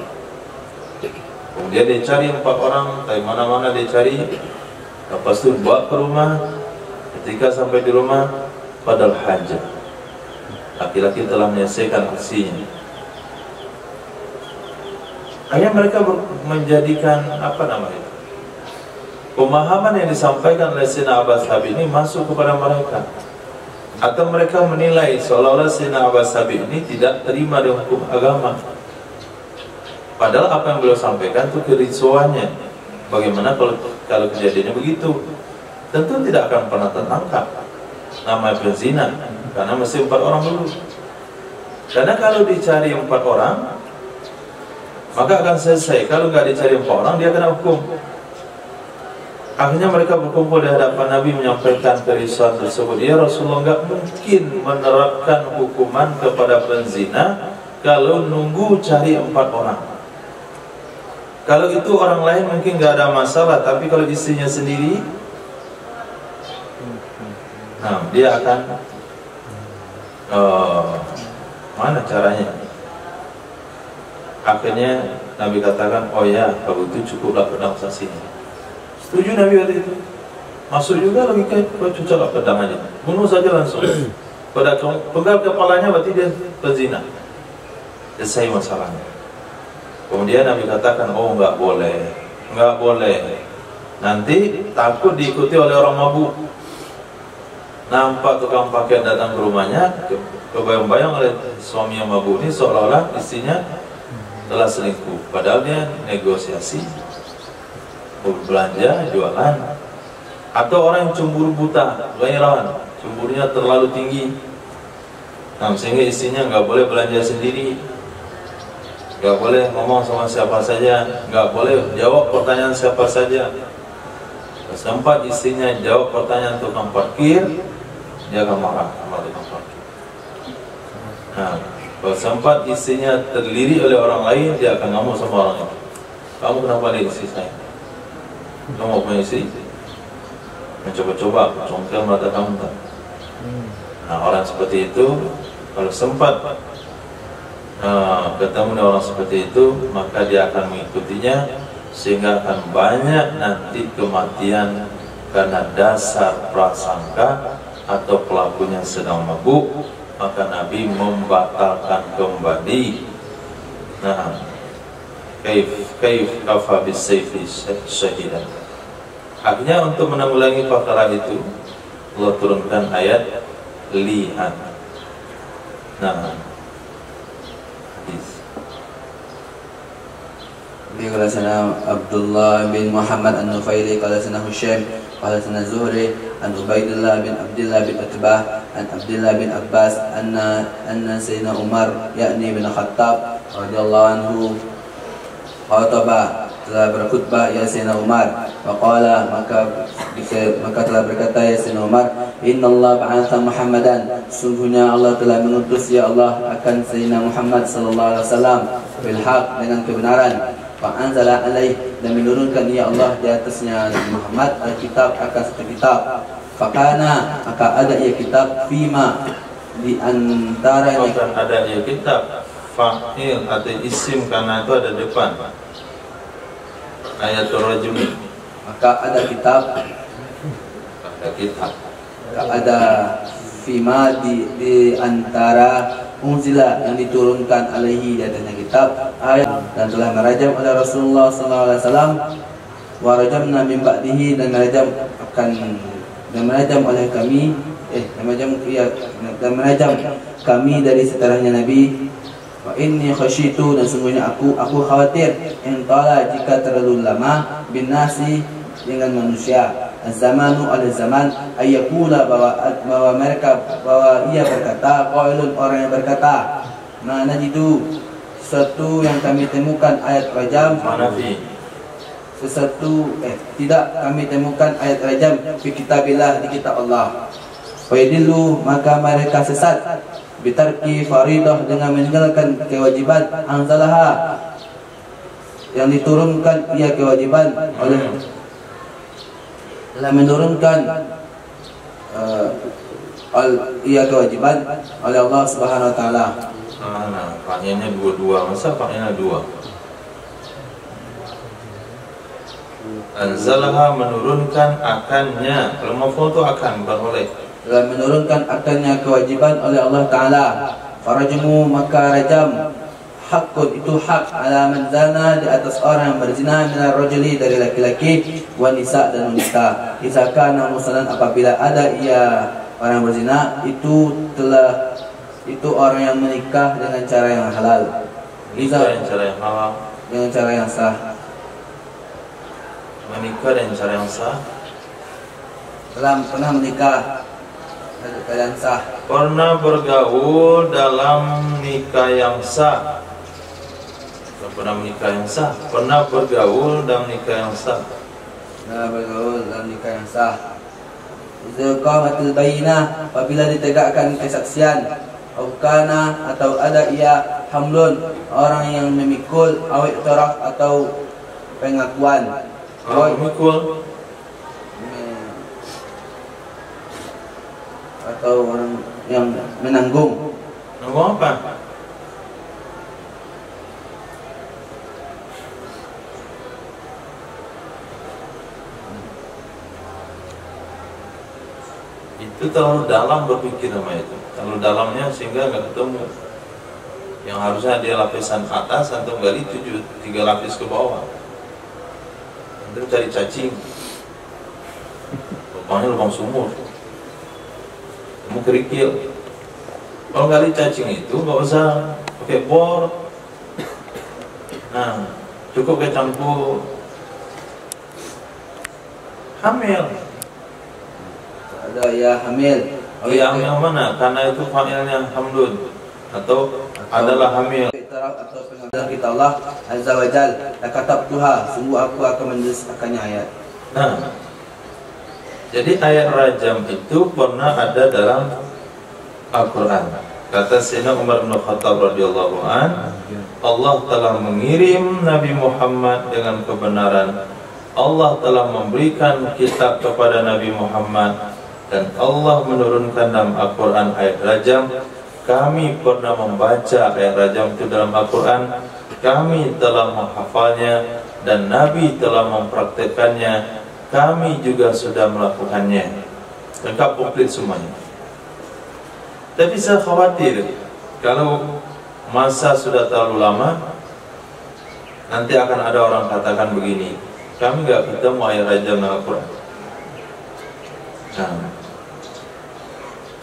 kemudian dia cari 4 orang, dari mana-mana dia cari, lepas itu bawa ke rumah. Ketika sampai di rumah, padahal hajat, laki-laki telah menyelesaikan aksinya. Hanya mereka menjadikan pemahaman yang disampaikan oleh Sayyidina Abu Thabit ini masuk kepada mereka, atau mereka menilai seolah-olah Sayyidina Abu Thabit ini tidak terima dengan hukum agama. Padahal apa yang beliau sampaikan itu kerisauannya. Bagaimana kalau kejadiannya begitu? Tentu tidak akan pernah tertangkap namanya penzina, karena mesti 4 orang dulu. Karena kalau dicari 4 orang, maka akan selesai. Kalau nggak dicari 4 orang, dia kena hukum. Akhirnya mereka berkumpul di hadapan Nabi menyampaikan kerisauan tersebut. Ya Rasulullah, nggak mungkin menerapkan hukuman kepada penzina kalau nunggu cari 4 orang. Kalau itu orang lain mungkin nggak ada masalah, tapi kalau istrinya sendiri, nah dia akan mana caranya? Akhirnya Nabi katakan, oh ya, kalau itu cukuplah pedang saksinya. Setuju Nabi waktu itu. Masuk juga logika, cocoklah pedang aja, bunuh saja langsung. Pada pegal kepalanya berarti dia penzina, selesai masalahnya. Kemudian Nabi katakan, oh nggak boleh. Nanti takut diikuti oleh orang mabuk. Nampak tukang pakaian datang ke rumahnya, kebayang-bayang oleh suami yang mabuk ini seolah-olah istrinya telah selingkuh. Padahal dia negosiasi, belanja, jualan. Atau orang yang cemburu buta, gairan, cemburunya terlalu tinggi, sehingga istrinya nggak boleh belanja sendiri, nggak boleh ngomong sama siapa saja, nggak boleh jawab pertanyaan siapa saja. Sempat istrinya jawab pertanyaan tukang parkir, dia akan marah sama tukang parkir. Nah, kalau sempat istrinya terlirik oleh orang lain, dia akan ngomong sama orang itu, kamu kenapa lihat istri saya? Kamu mau punya istri? Mencoba-coba, congkel mata kamu tak? Nah, orang seperti itu, kalau sempat ketemu dengan orang seperti itu, maka dia akan mengikutinya, sehingga akan banyak nanti kematian karena dasar prasangka atau pelakunya sedang mabuk, maka Nabi membatalkan kembali. Nah, kaif kafa bisayfi syahidan. Akhirnya untuk menanggulangi perkara itu Allah turunkan ayat li'an. Nah, قال سنا عبد الله بن محمد النفيلي قال سنا هشام قال سنا زهري عن عبيد الله بن عبد الله بن عتبة عن عبد الله بن عباس أن سيدنا عمر يعني بن الخطاب رضي الله عنه خطب telah berkhutbah ya Sayyidina Umar, waqala maka telah berkata ya Sayyidina Umar, innallaha ba'atha Muhammadan, sungguhnya Allah telah mengutus ya Allah akan Sayyidina Muhammad sallallahu alaihi wasallam bil haq, dengan kebenaran, fa anzala alaih, dan menurunkan ya Allah di atasnya Muhammad alkitab, akan satu kitab, fakana maka ada ya kitab, fima di antaranya ada ya kitab, fa'il atau isim karena itu ada depan ayatul rajm, maka ada kitab, ada fima di antara unzila yang diturunkan alaihi, di atasnya kitab, ayat, dan telah merajam oleh Rasulullah sallallahu alaihi wasallam, wa rajamna min ba'dihi, dan merajam oleh kami dan merajam kami dari setelahnya Nabi. Wa inni khasyitu, dan sungguhnya aku khawatir, intala jika terlalu lama, bin nasi, dengan manusia, az-zamanu al-zaman, ayyakula, bahwa ia berkata, qailun, orang yang berkata, ma najidu, sesuatu yang kami temukan ayat rajam, tidak kami temukan ayat rajam fi kitabillah, di kitab Allah. Wa yadillu, maka mereka sesat, bitarki faridah, dengan meninggalkan kewajiban, anzalaha, yang diturunkan ia kewajiban oleh, telah menurunkan ia kewajiban oleh Allah Subhanahu wa taala. Nah, pakaiannya dua-dua, masa pakaiannya dua? Anzalaha, menurunkan akannya, kalau maf'ul itu akan, bukan oleh. Telah menurunkan akannya kewajiban oleh Allah Ta'ala. Farajmu, maka rajam, hakun, itu hak, ala man zana, di atas orang yang berzina, minar rajuli, dari laki-laki, wa nisa, dan wanita. Isakana musalan, apabila ada ia orang yang berzina, itu orang yang menikah dengan cara yang halal. Menikah dengan cara yang halal, dengan cara yang sah. Menikah dengan cara yang sah, pernah menikah keadaan sah, pernah bergaul dalam nikah yang sah, pernah menikah yang sah, pernah bergaul dalam nikah yang sah, Idza qamatil bayyinah, apabila ditegakkan kesaksian, kana, atau ada ia hamlun, orang yang memikul, awit taraf, atau pengakuan, memikul atau orang yang menanggung. Nanggung apa? Itu terlalu dalam berpikir sama itu, terlalu dalamnya sehingga nggak ketemu. Yang harusnya dia lapisan atas, antum gali 3 lapis ke bawah. Antum cari cacing, lubangnya lubang sumur, kamu kerikil. Kalau gali cacing itu nggak usah pakai bor, nah cukup kayak campur hamil. Ada ya hamil. Oh yang mana? Karena itu fa'ilnya hamdun atau adalah hamil. Atau pengambilan kita Allah Azza wa Jal, lakatabtuha, sungguh aku akan menuliskannya ayat. Nah, jadi ayat rajam itu pernah ada dalam Al-Quran. Kata Sayyidina Umar bin Khattab radhiyallahu an, Allah telah mengirim Nabi Muhammad dengan kebenaran. Allah telah memberikan kitab kepada Nabi Muhammad, dan Allah menurunkan dalam Al-Quran ayat rajam. Kami pernah membaca ayat rajam itu dalam Al-Quran, kami telah menghafalnya, dan Nabi telah mempraktekannya, kami juga sudah melakukannya. Lengkap komplit semuanya. Tapi saya khawatir kalau masa sudah terlalu lama, nanti akan ada orang katakan begini, kami nggak ketemu ayat rajam dalam Al-Quran. Nah,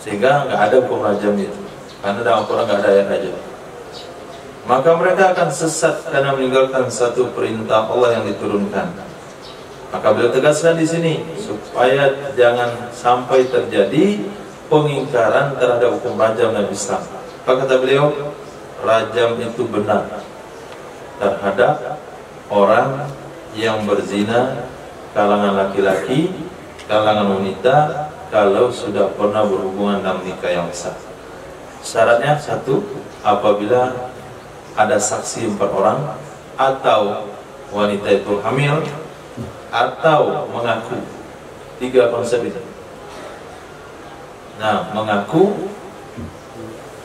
sehingga nggak ada hukum rajam itu, karena dalam Al-Quran nggak ada ayat rajam. Maka mereka akan sesat karena meninggalkan satu perintah Allah yang diturunkan. Maka beliau tegaskan di sini supaya jangan sampai terjadi pengingkaran terhadap hukum rajam Nabi Islam. Maka kata beliau, rajam itu benar terhadap orang yang berzina, kalangan laki-laki, kalangan wanita, kalau sudah pernah berhubungan dalam nikah yang sah. Syaratnya satu, apabila ada saksi 4 orang, atau wanita itu hamil, atau mengaku. 3 konsep itu. Nah, mengaku,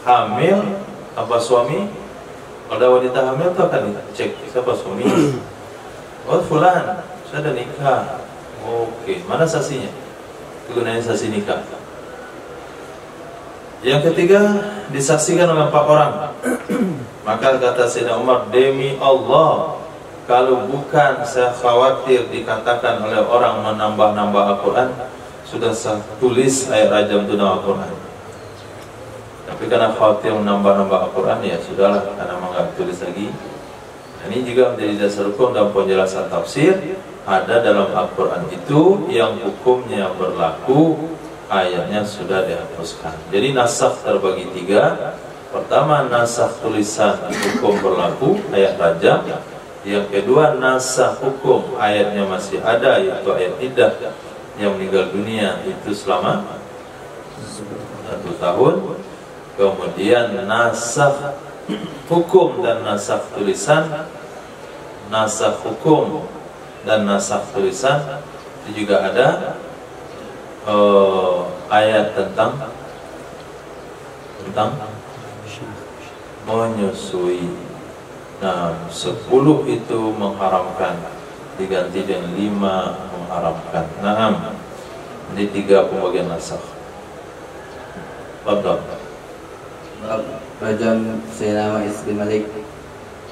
hamil, apa suami. Kalau wanita hamil itu akan cek siapa suami. Oh fulan, saya ada nikah. Oke, mana saksinya? Gunanya saksi nikah. Yang ketiga, disaksikan oleh 4 orang. Maka kata Sayyidina Umar, demi Allah, kalau bukan saya khawatir dikatakan oleh orang menambah-nambah Al-Quran, sudah saya tulis ayat rajam itu dalam Al-Quran. Tapi karena khawatir menambah-nambah Al-Quran, ya sudahlah, karena nggak tulis lagi. Ini juga menjadi dasar hukum dalam penjelasan tafsir. Ada dalam Al-Quran itu yang hukumnya berlaku, ayatnya sudah dihapuskan. Jadi nasakh terbagi 3. Pertama, nasakh tulisan hukum berlaku, ayat rajam. Yang kedua, nasakh hukum, ayatnya masih ada, yaitu ayat iddah yang meninggal dunia itu selama 1 tahun. Kemudian nasakh hukum dan nasakh tulisan. Nasakh hukum dan nasakh tulisan itu juga ada ayat tentang menyusui. Nah, 10 itu mengharamkan, diganti dengan 5 mengharamkan. Nah, ini 3 pembagian nasakh. Fadhal. Rajam Sayyidina Ma'is bin Malik.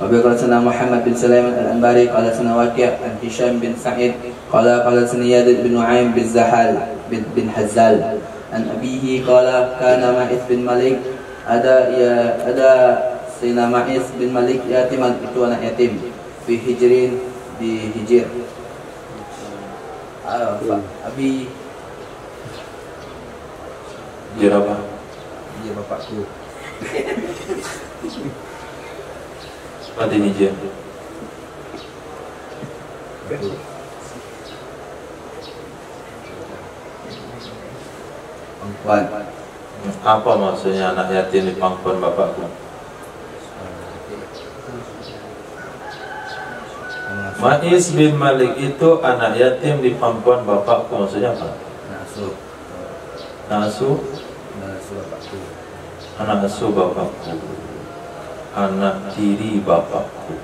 Wabi qala sana Muhammad bin Sulaiman al-Anbari qala sana Waqi' an Hisham bin Sa'id qala sana Yazid bin Nu'aym bin Zahal bin Hazzal an abihi qala kana Ma'is bin Malik ada Sayyidina Ma'is bin Malik yatiman, itu anak yatim, fi hijrin, di Hijir. Abi Hijir apa? Iya bapakku. Seperti hijir. perempuan. Apa maksudnya anak yatim di pangkuan bapakku? Ma'is bin Malik itu anak yatim di pangkuan bapakku, maksudnya apa? Nasu bapakku. anak asuh bapakku, anak tiri bapakku.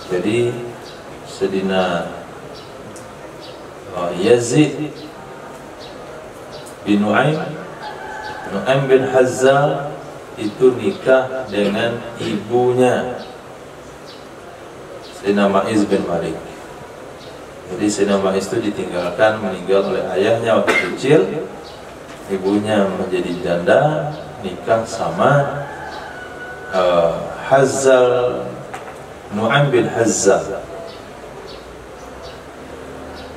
Jadi Sayyidina Yazid bin Nu'aym bin Hazzal itu nikah dengan ibunya Sayyidina Ma'is bin Malik. Jadi Sayyidina Ma'is itu ditinggalkan, meninggal oleh ayahnya waktu kecil. Ibunya menjadi janda, nikah sama Hazzal, Nu'aym bin Hazzal.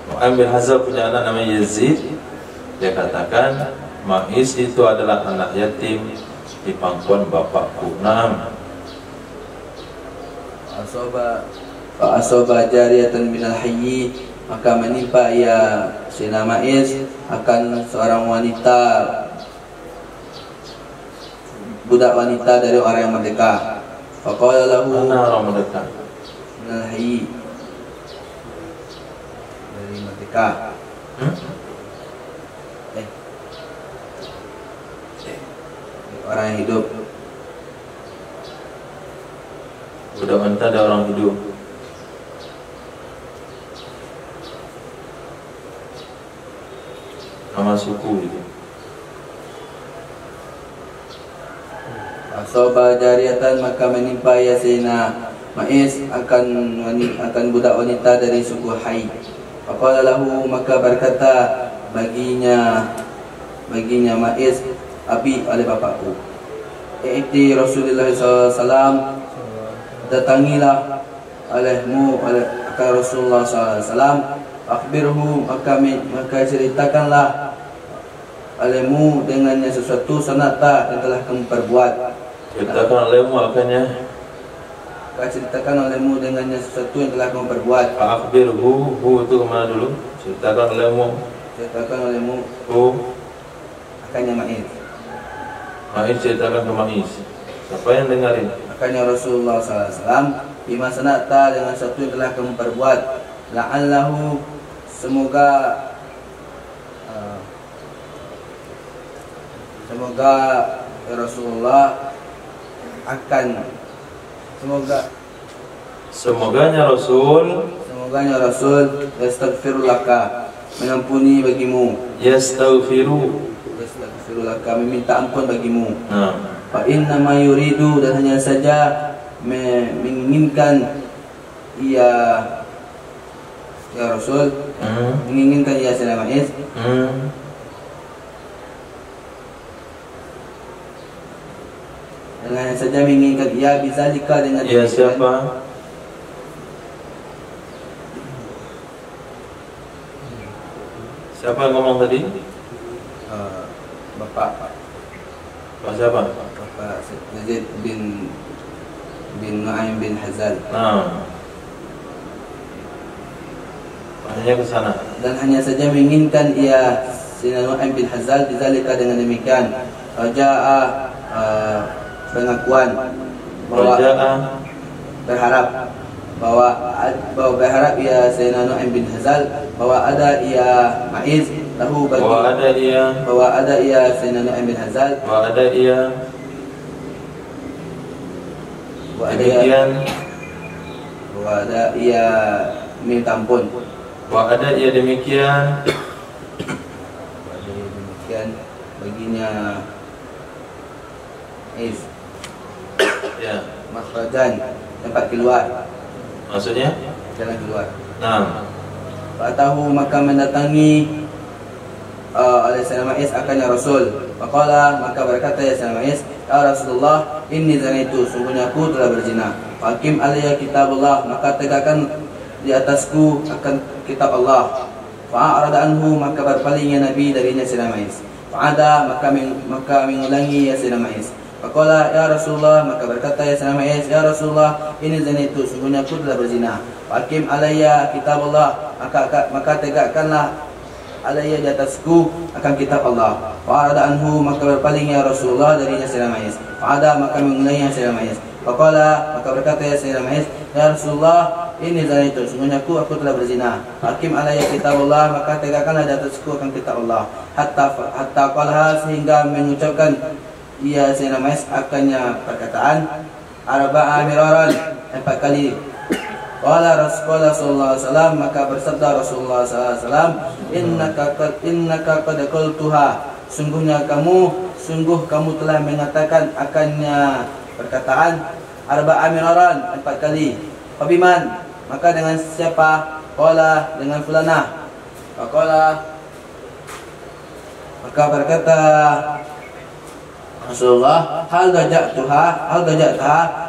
Nu'aym bin Hazzal punya anak namanya Yazid. Dia katakan Ma'is itu adalah anak yatim di pangkuan bapakku. Naam. Asoba jariyatan minal hayyi, maka menimpa ia Sayyidina Ma'is akan seorang wanita, budak wanita dari orang yang merdeka. Faqala lahu, Mana orang merdeka? minal hayyi, dari merdeka. Orang yang hidup. Budak wanita ada orang hidup. Nama suku itu. asaba jariyatan maka menimpa ia Sayyidina Ma'is akan budak wanita dari suku Hai. Faqala lahu maka berkata baginya Ma'is, abi oleh bapakku, i'ti Rasulullah SAW, datangilah olehmu akan Rasulullah SAW, akhbirhu maka ceritakanlah olehmu dengannya sesuatu sanata yang telah kamu perbuat. Ceritakan olehmu akannya. Ceritakan olehmu dengannya sesuatu yang telah kamu perbuat. Akhbirhu, hu itu kemana dulu? Ceritakan olehmu. Ceritakan olehmu Hu akannya Ma'is. Ma'is ceritakan ke Ma'is. Siapa yang dengarin? Akannya Rasulullah SAW, bima sanata dengan sesuatu yang telah kamu perbuat. La'allahu semoga ya Rasulullah akan Semoganya Rasul yastaghfiru laka mengampuni bagimu, yastaghfiru laka meminta ampun bagimu. Nah, Fa inna ma yuridu dan hanya saja menginginkan ia Rasul menginginkan ia Sayyidina Ma'is dan hanya saja menginginkan ia bizalika dengan ya siapa? Siapa yang ngomong tadi? Bapak Siapa? Bapak Yazid bin Nu'aim bin Hazal. Nah, hanya ke sana. Dan hanya saja menginginkan ia Sayyidina Nu'aim bin Hazal bizalika dengan demikian. Raja'a pengakuan bahwa berharap ia Sayyidina Nu'aim bin Hazal bahwa ada ia Ma'is lahu bagi bahwa ada ia Sayyidina Nu'aim bin Hazal bahwa ada ia minta ampun, bahwa ada ia demikian baginya Ma'is ya. makhrajan tempat keluar, Maksudnya? jalan keluar. Nah, Fatahu maka mendatangi oleh Sayyidina Ma'is akannya Rasul. Faqala maka berkata ya Sayyidina Ma'is, ya Rasulullah, inni zanaitu, sungguhnya aku telah berzina. Hakim alayya kitabullah, maka tegakkan di atasku akan kitab Allah. Fa'arada anhu maka berpaling ya Nabi darinya Sayyidina Ma'is. Fa'ada maka mengulangi ya Sayyidina Ma'is. Faqala ya Rasulullah, maka berkata ya Sayyidina Ma'is, ya Rasulullah, ini zanaitu, sungguhnya aku telah berzina. Hakim alayya kitabullah, maka tegakkanlah alayya di atasku akan kitab Allah. Fa'arada anhu maka berpaling ya Rasulullah darinya Sayyidina Ma'is. Fa'ada maka mengulangi ya Sayyidina Ma'is. Faqala maka berkata ya Sayyidina Ma'is, ya Rasulullah, ini zanaitu, sungguhnya aku telah berzina. Hakim alayya kitabullah, maka tegakkanlah di atasku akan kitab Allah. Hatta qalha sehingga mengucapkan ia Sayyidina Ma'is akannya perkataan arba'a miraran 4 kali. Qala Rasulullah sallallahu alaihi wasallam, maka bersabda Rasulullah sallallahu alaihi wasallam, innaka qad qultuha, sungguh kamu telah mengatakan akannya perkataan arba'a miraran 4 kali. Fabiman, maka dengan siapa? Qala dengan fulanah. Maka berkata Rasulullah, hal daja'taha,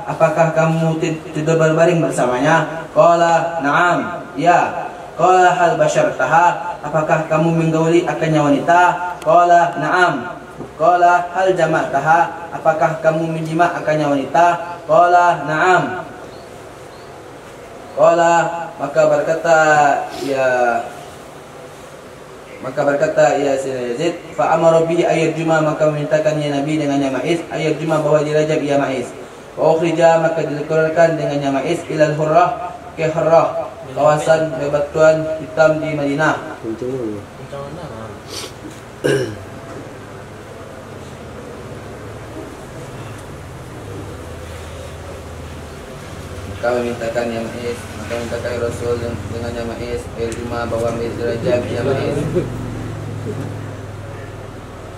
apakah kamu tidur berbaring bersamanya? Qala na'am, ya. Qala hal basyartaha, apakah kamu menggauli akannya wanita? Qala na'am. Qala hal jama'taha, apakah kamu menjima akannya wanita? Qala na'am. Qala maka berkata ya Sayyidina Yazid, fa amara bihi ayyarjuma, maka memerintahkan ya Nabi dengannya Ma'is ayyarjuma, bahwa dirajam ia Ma'is. Wa ukhrija, maka dikeluarkan dengannya Ma'is ilal Hurrah, ke Hurrah, kawasan bebatuan hitam di Madinah. Maka memintakan ya Ma'is, maka mintakan Rasul dengannya Ma'is ayyarjuma, bahwa dirajam ia Ma'is.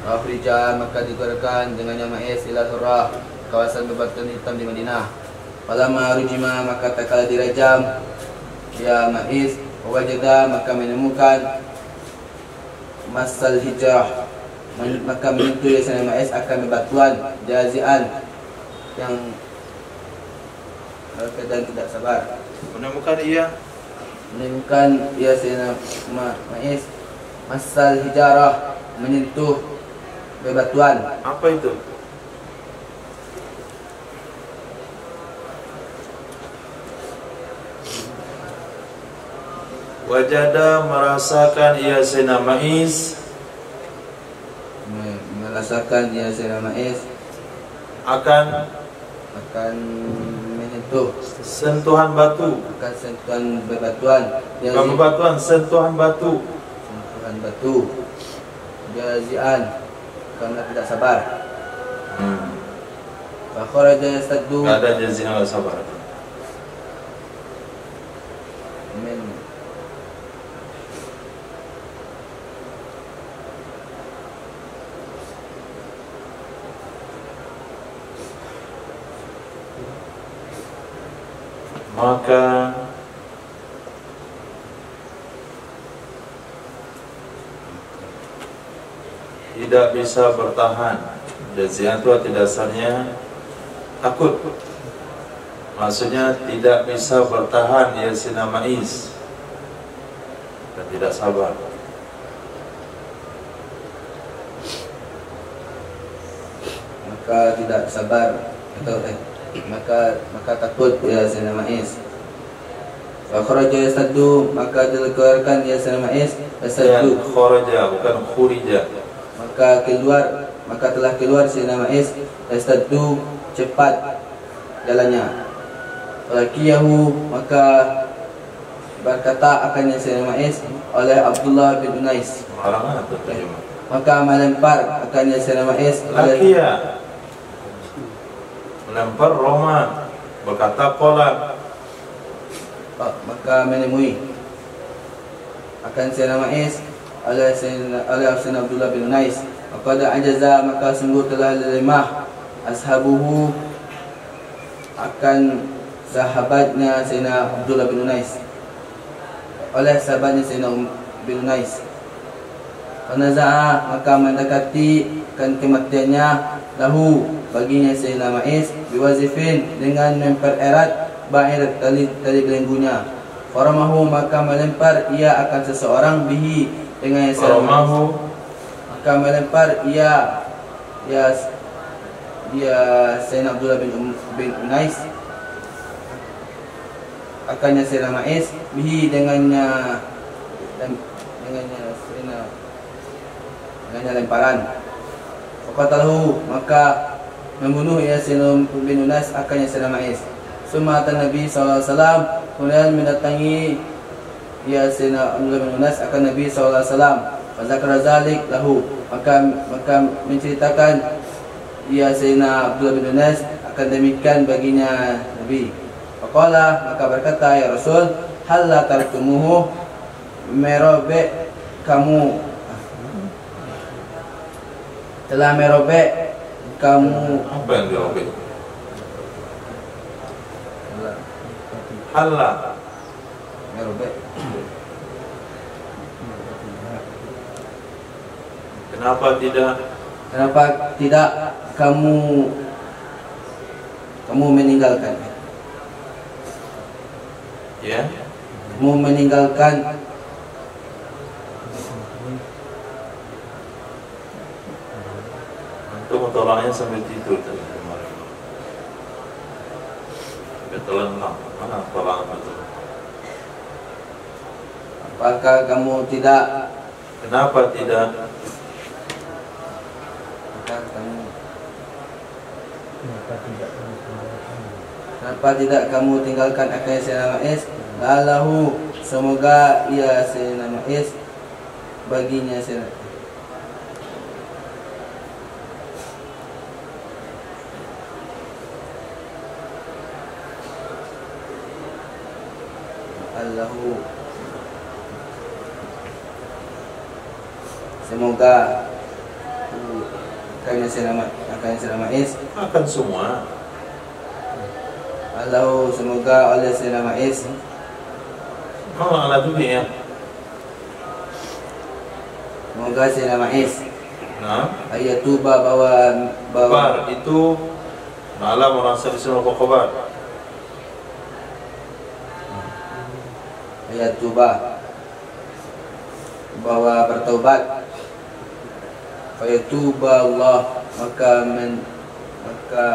Wa ukhrija, maka dikeluarkan dengannya Ma'is ilal Hurrah, kawasan bebatuan hitam di Madinah. Falamma rujima, maka tatkala dirajam ya Ma'is, wajada, maka menemukan masal hijrah, maka menyentuh ya Sayyidina Ma'is akan bebatuan jazian yang keadaan tidak sabar. Menemukan ya Sayyidina Ma'is masal hijarah, menyentuh bebatuan. Apa itu? Wajada, merasakan ia Sayyidina Ma'is, merasakan ia Sayyidina Ma'is akan menyentuh sentuhan batu, akan sentuhan bebatuan, bukan bebatuan, sentuhan batu, jazian, karena tidak sabar. Fakharaja yastaddu, nggak ada jazian nggak sabar. Amin. Maka tidak bisa bertahan. Jazian itu arti dasarnya takut. Maksudnya tidak bisa bertahan ya Sayyidina Ma'is dan tidak sabar. Maka tidak sabar atau maka takut ya Sayyidina Ma'is. Wa kharaja yastaddu, maka dikeluarkan ya Sayyidina Ma'is, yastaddu, kharaja bukan khurija. maka telah keluar Sayyidina Ma'is, yastaddu, cepat jalannya. Walakiyahu, maka berkata akannya Sayyidina Ma'is oleh Abdullah bin Unais, maka melempar akannya Sayyidina Ma'is Lakia, melempar Roma, berkata qala, maka menemui akan Sayyidina Ma'is oleh Sayyidina Abdullah bin Unais. Maka ajaza, maka sungguh telah lemah ashabuhu, akan sahabatnya Sayyidina Abdullah bin Unais, oleh sahabatnya Sayyidina bin Unais. Wanaza'a, maka mendekati kan kematiannya lahu, baginya Sayyidina Ma'is, biwazifin, dengan mempererat ba'ir, tali belenggunya. Faramahu, maka melempar ia akan seseorang, bihi, dengan Sayyidina Ma'is, maka melempar ia Sayyidina Abdullah bin Unais akannya Sayyidina Ma'is, bihi, dengannya lemparan. Faqatalahu, maka membunuh ia Sayyidina bin Unais akannya Sayyidina Ma'is. Sumatan Nabi SAW, kemudian mendatangi ia Sayyidina Abdullah bin Unais akan Nabi SAW. Fazakara zalik lahu, maka menceritakan ia Sayyidina Abdullah bin Unais akan demikian baginya Nabi. Faqala, maka berkata, ya Rasul, halla taraktumuhu, merobek kamu, telah merobek kamu. Apa yang dirobek? Halla, Merobek. kenapa tidak kamu meninggalkan, ya? kamu meninggalkan Untuk mentolaknya sambil tidur tadi kemarin. Betulan mana tolak betul? apakah kamu tidak, Kenapa tidak? kenapa tidak kamu tinggalkan akan Sayyidina Ma'is, la'allahu, semoga ia Sayyidina Ma'is baginya Sayyidina Allahu, semoga akannya Sayyidina Maiz Akan semua. Allah semoga oleh Sayyidina Maiz Malah ala dunia. semoga Sayyidina Maiz Nah, ayat tuba bawa khabar itu malam orang disuruh khabar. ayat tuba bahwa bertaubat fayatuba Allah maka Minta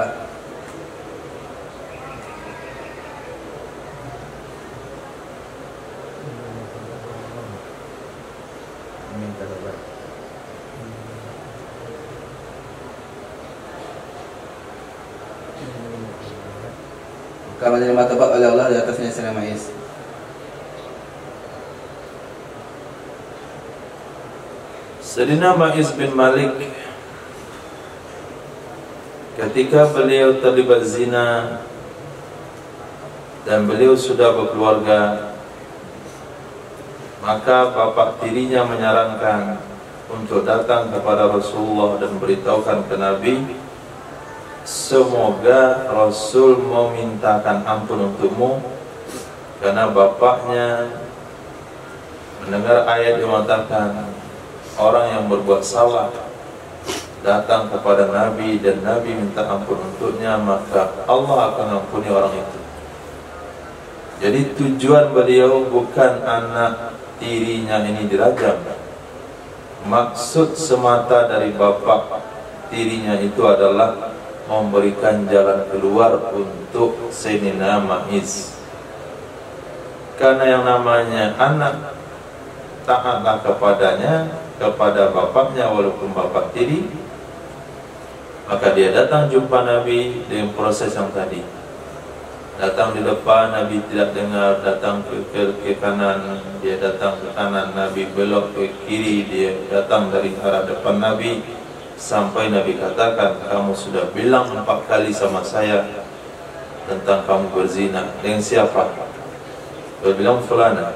kabar. menerima taubat oleh Allah di atasnya Sayyidina Maiz. Sayyidina Maiz bin Malik ketika beliau terlibat zina dan beliau sudah berkeluarga, maka bapak tirinya menyarankan untuk datang kepada Rasulullah dan beritahukan ke Nabi, semoga Rasul memintakan ampun untukmu, karena bapaknya mendengar ayat yang mengatakan orang yang berbuat salah datang kepada Nabi dan Nabi minta ampun untuknya, maka Allah akan ampuni orang itu. Jadi tujuan beliau bukan anak tirinya ini dirajam. Maksud semata dari bapak tirinya itu adalah memberikan jalan keluar untuk Sayyidina Maiz. Karena yang namanya anak taatlah kepadanya, kepada bapaknya walaupun bapak tiri, maka dia datang jumpa Nabi dengan proses yang tadi. Datang di depan, Nabi tidak dengar, datang ke kanan, dia datang ke kanan, Nabi belok ke kiri, dia datang dari arah depan Nabi, sampai Nabi katakan, kamu sudah bilang 4 kali sama saya tentang kamu berzina. Dengan siapa? Dia bilang fulana.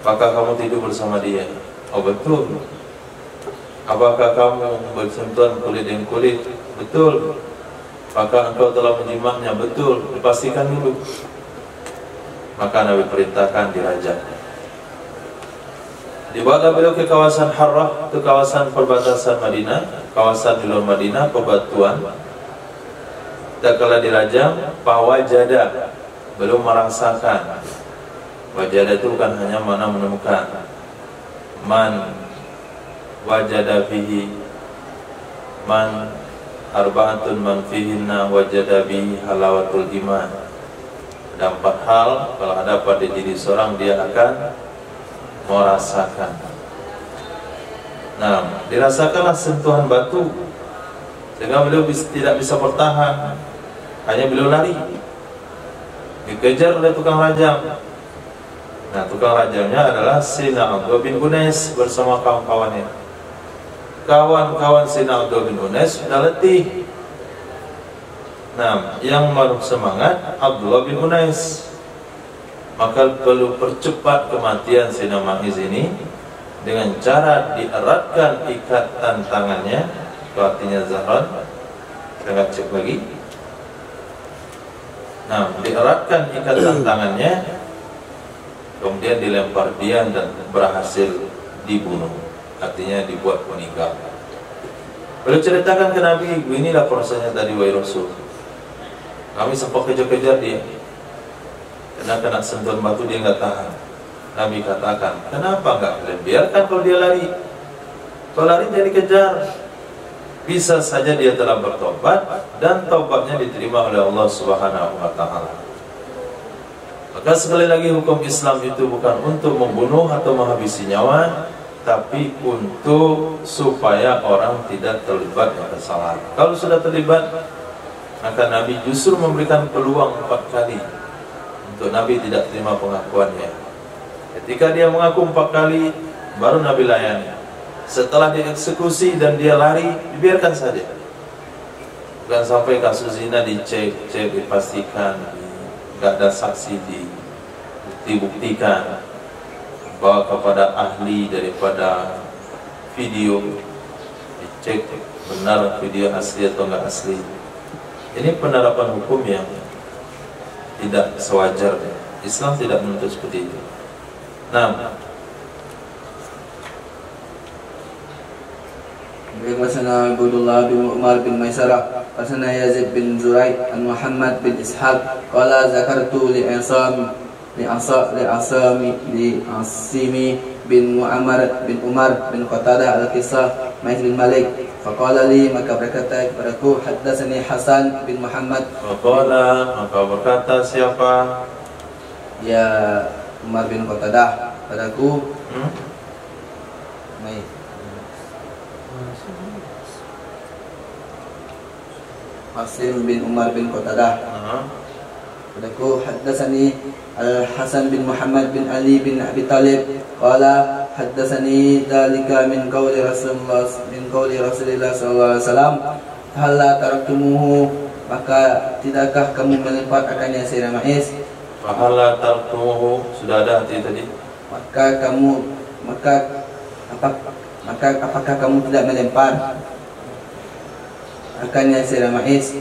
Apakah kamu tidur bersama dia? Oh betul. Apakah kamu bersentuhan kulit dengan kulit? Betul. Apakah engkau telah menjimaknya? Betul. Dipastikan dulu. Maka Nabi perintahkan dirajam. Dibawa beliau ke kawasan Harrah, ke kawasan perbatasan Madinah, kawasan di luar Madinah, pebatuan. Tak kala dirajam, fawajada, belum merasakan. Wajada itu bukan hanya mana menemukan. Man wajada fihi, man arba'atun man fihinna wajada bihi halawatul iman. Ada 4 hal, kalau ada pada diri seorang dia akan merasakan. Nah, dirasakanlah sentuhan batu sehingga beliau tidak bisa bertahan, hanya beliau lari, dikejar oleh tukang rajam. Nah, tukang rajamnya adalah Sayyidina Abdullah bin Unais bersama kawan-kawannya. Kawan-kawan Sayyidina Abdullah bin Unais sudah letih. Nah, yang baru semangat Abdullah bin Unais. Maka perlu percepat kematian Sayyidina Maiz ini dengan cara dieratkan ikatan tangannya, artinya Zahran. Kita cek lagi. Nah, dieratkan ikatan tangannya, kemudian dilempar dia dan berhasil dibunuh, artinya dibuat meninggal. Beliau ceritakan ke Nabi, inilah prosesnya tadi wahai Rasul. Kami sempat kejar-kejar dia, karena kena sentuhan batu dia nggak tahan. Nabi katakan, kenapa nggak kalian biarkan kalau dia lari? Kalau lari jadi kejar. Bisa saja dia telah bertobat dan taubatnya diterima oleh Allah Subhanahu wa Ta'ala. Maka sekali lagi hukum Islam itu bukan untuk membunuh atau menghabisi nyawa, tapi untuk supaya orang tidak terlibat dalam kesalahan. Kalau sudah terlibat, maka Nabi justru memberikan peluang 4 kali untuk Nabi tidak terima pengakuannya. Ketika dia mengaku 4 kali, baru Nabi layani. Setelah dieksekusi dan dia lari, dibiarkan saja. Bukan sampai kasus zina dicek, dipastikan, tidak ada saksi, dibuktikan, bawa kepada ahli daripada video, dicek benar video asli atau enggak asli. Ini penerapan hukum yang tidak sewajarnya. Islam tidak menuntut seperti itu. Nah, Wasana Abdullah bin Umar bin Maisarah, Wasana Yazid bin Zuraid, an Muhammad bin Ishaq, qala zakartu li Asimi bin Muammar bin Umar bin Qatadah al-Qisah Ma'is bin Malik. Faqala li, maka berkata kepadaku, haddatsani Hasan bin Muhammad. Faqala, maka berkata siapa? Ya Umar bin Qatadah padaku. Baik. Hasim bin Umar bin Qatadah padaku, haddatsani Al-Hasan bin Muhammad bin Ali bin Abi Talib qala haddatsani dalika min qawli Rasulullah sallallahu alaihi wasallam, halla taraktumuhu, maka tidakkah kamu melempar akannya sirah Ma'is? Halla taraktumuhu, sudah ada hati tadi. Maka apakah kamu tidak melempar akannya sirah Ma'is?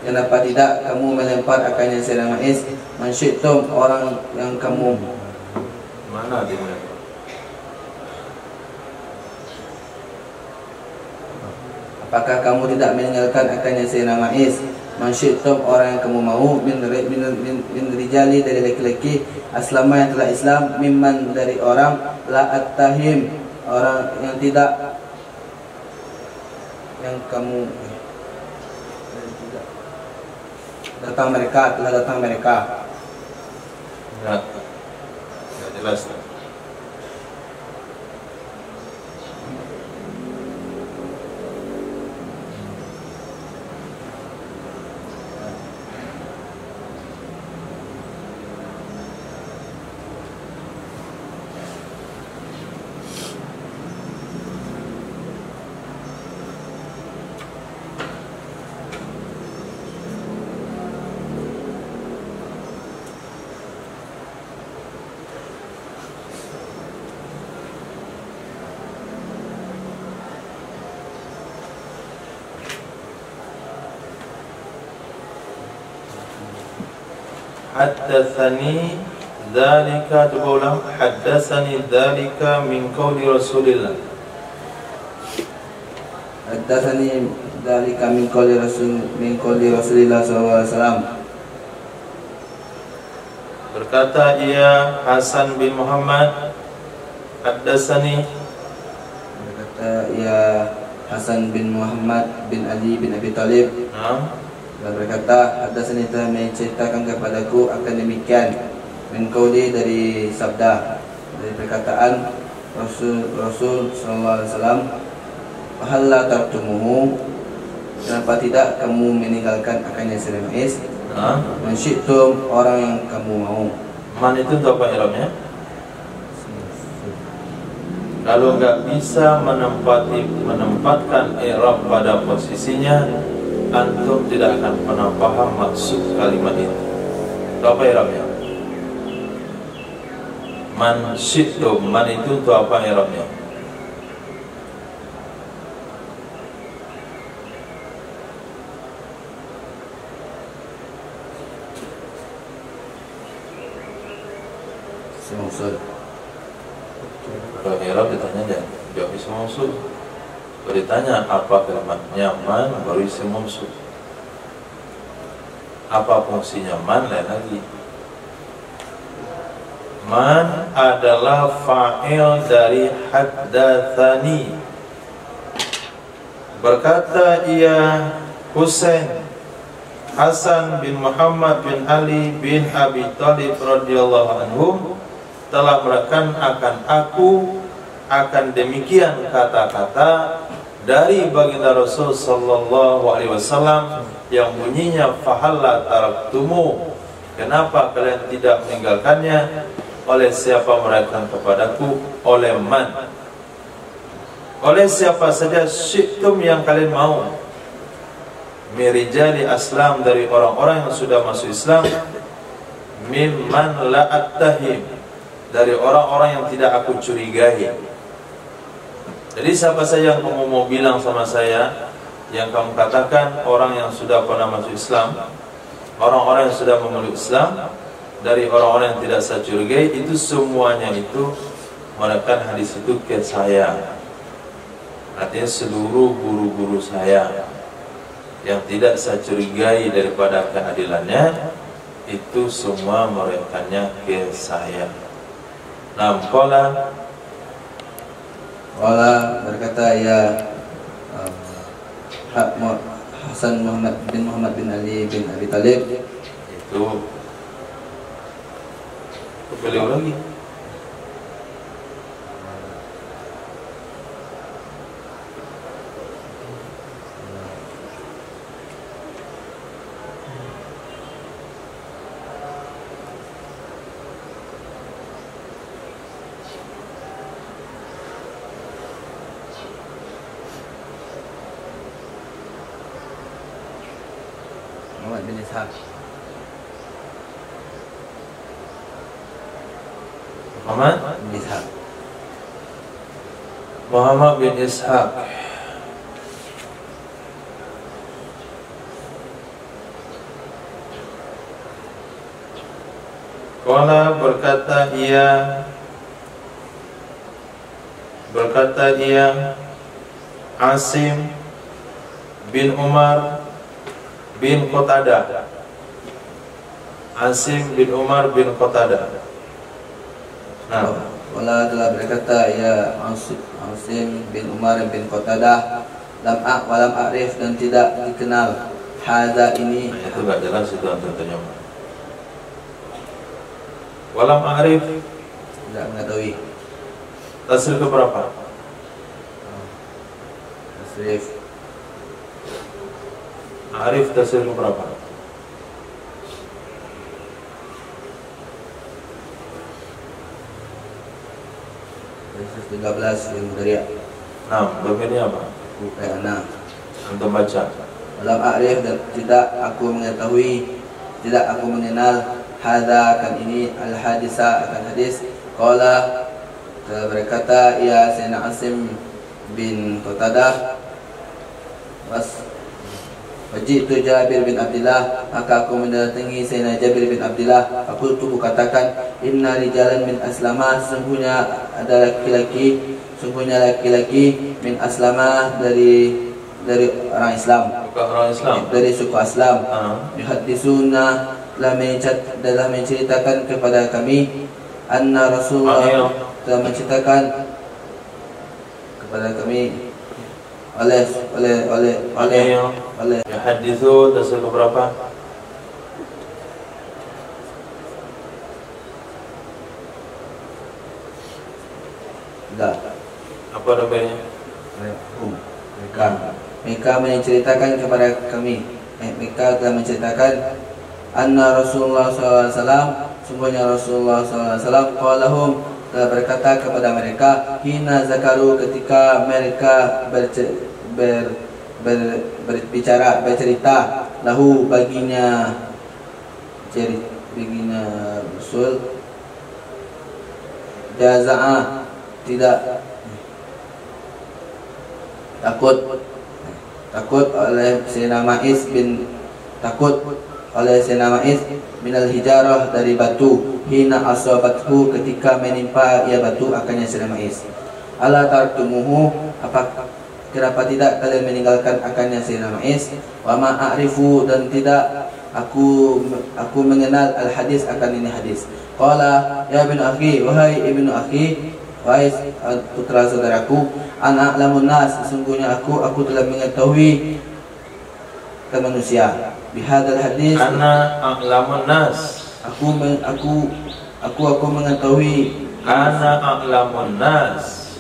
Kenapa tidak kamu melempar akannya sirah Ma'is? Man syi'tum, orang yang kamu. Mana dia melempar? Apakah kamu tidak meninggalkan akannya sirah Ma'is? Man syi'tum, orang yang kamu mau, min rijali, dari laki-laki, aslama yang telah Islam, mimman, dari orang, la attahim, orang yang tidak, yang kamu datang mereka, telah datang mereka. Enggak jelas. Haddatsani dzalika, coba ulang. Haddatsani dzalika min qauli Rasulillah. Haddatsani dzalika min qauli Rasulillah sallallahu alaihi wasallam. Berkata ia Hasan bin Muhammad, haddatsani, Berkata ia Hasan bin Muhammad bin Ali bin Abi Talib. Dan berkata, haddatsani, telah menceritakan kepadaku akan demikian, min qauli, dari sabda, dari perkataan Rasul sallallahu alaihi wasallam, halla taraktumuhu, kenapa tidak kamu meninggalkan akannya sirah Ma'is? Man syi'tum, orang yang kamu mau. Man itu untuk apa i'rabnya? Kalau enggak bisa menempatkan i'rab pada posisinya, antum tidak akan pernah paham maksud kalimat itu. Apa i'rabnya? Man syi'tum, man itu untuk apa i'rabnya? Semausul. Kalau i'rab ditanya jawab isim mausul. Kalau ditanya apa kalimatnya man, baru isim mausul. Apa fungsinya man, lain lagi. Man adalah fa'il dari haddatsani. Berkata ia Husain Hasan bin Muhammad bin Ali bin Abi Talib radhiyallahu anhum telah menerangkan akan aku akan demikian kata-kata dari baginda Rasul sallallahu alaihi wasallam yang bunyinya fahalla taraktumu, kenapa kalian tidak meninggalkannya? Oleh siapa mereka kepadaku? Oleh man, oleh siapa saja syi'tum yang kalian mau, mirijali aslam, dari orang-orang yang sudah masuk Islam, mimman la attahim, dari orang-orang yang tidak aku curigai. Jadi siapa saja yang kamu mau bilang sama saya, yang kamu katakan orang yang sudah pernah masuk Islam, orang-orang yang sudah memeluk Islam, dari orang-orang yang tidak saya curigai, itu semuanya itu menekan hadis itu ke saya. Artinya seluruh guru-guru saya yang tidak saya curigai daripada keadilannya, itu semua merekannya ke saya. Nampak Wala berkata ya Hasan Muhammad bin Ali bin Abi Talib, itu beliau lagi. Muhammad bin Ishaq. Muhammad bin Ishaq. Qala berkata ia Asim bin Umar bin Qatadah. Asim bin Umar bin Qatadah. Nah, Wala telah berkata ya Asim bin Umar bin Qatadah, walam a'rif, dan tidak dikenal hadza ini. itu enggak jelas itu antum terjemah. Walam a'rif, Tidak mengetahui. tasrif ke berapa? Tasrif Arif tasrif ke berapa? Tasrif 13 yang mudhari'. Nah, domirnya apa? Bukan. Antum baca. Walam a'rif, dan tidak aku mengetahui, tidak aku mengenal hadza akan ini, al hadisa akan hadis. Qala telah berkata ya Sayyidina Asim bin Qatadah, Wajitu Jabir bin Abdullah, maka aku mendatangi Sayyidina Jabir bin Abdullah. Aku tuh katakan, inna rijalan min aslama, sesungguhnya ada laki-laki min aslama dari orang Islam, Bukan orang Islam. dari suku Aslam. Yuhaddisuna, telah menceritakan kepada kami, anna Rasulullah telah menceritakan kepada kami oleh Yuhadditsu tasrif ke berapa? dah Apa domirnya? mereka menceritakan kepada kami, mereka telah menceritakan anna Rasulullah SAW, sungguhnya Rasulullah SAW qalahum, telah berkata kepada mereka, hina zakaru, ketika mereka bercerita lahu baginya Rasul, jaza'a, tidak takut oleh Sayyidina Ma'is minal hijarah, dari batu, hina asabathu, ketika menimpa ia batu akannya Sayyidina Ma'is. Ala tartumuhu, kenapa tidak kalian meninggalkan akannya Sayyidina Ma'is? Wa ma a'rifu, dan tidak aku mengenal al hadis akan ini hadis. Qala ya ibnu akhi, wahai ibnu akhi, wahai putra saudaraku, ana a'lamun nas, sesungguhnya aku telah mengetahui ke manusia, bihadzal hadis, Ana a'lamun nas. aku mengetahui, Ana a'lamun nas.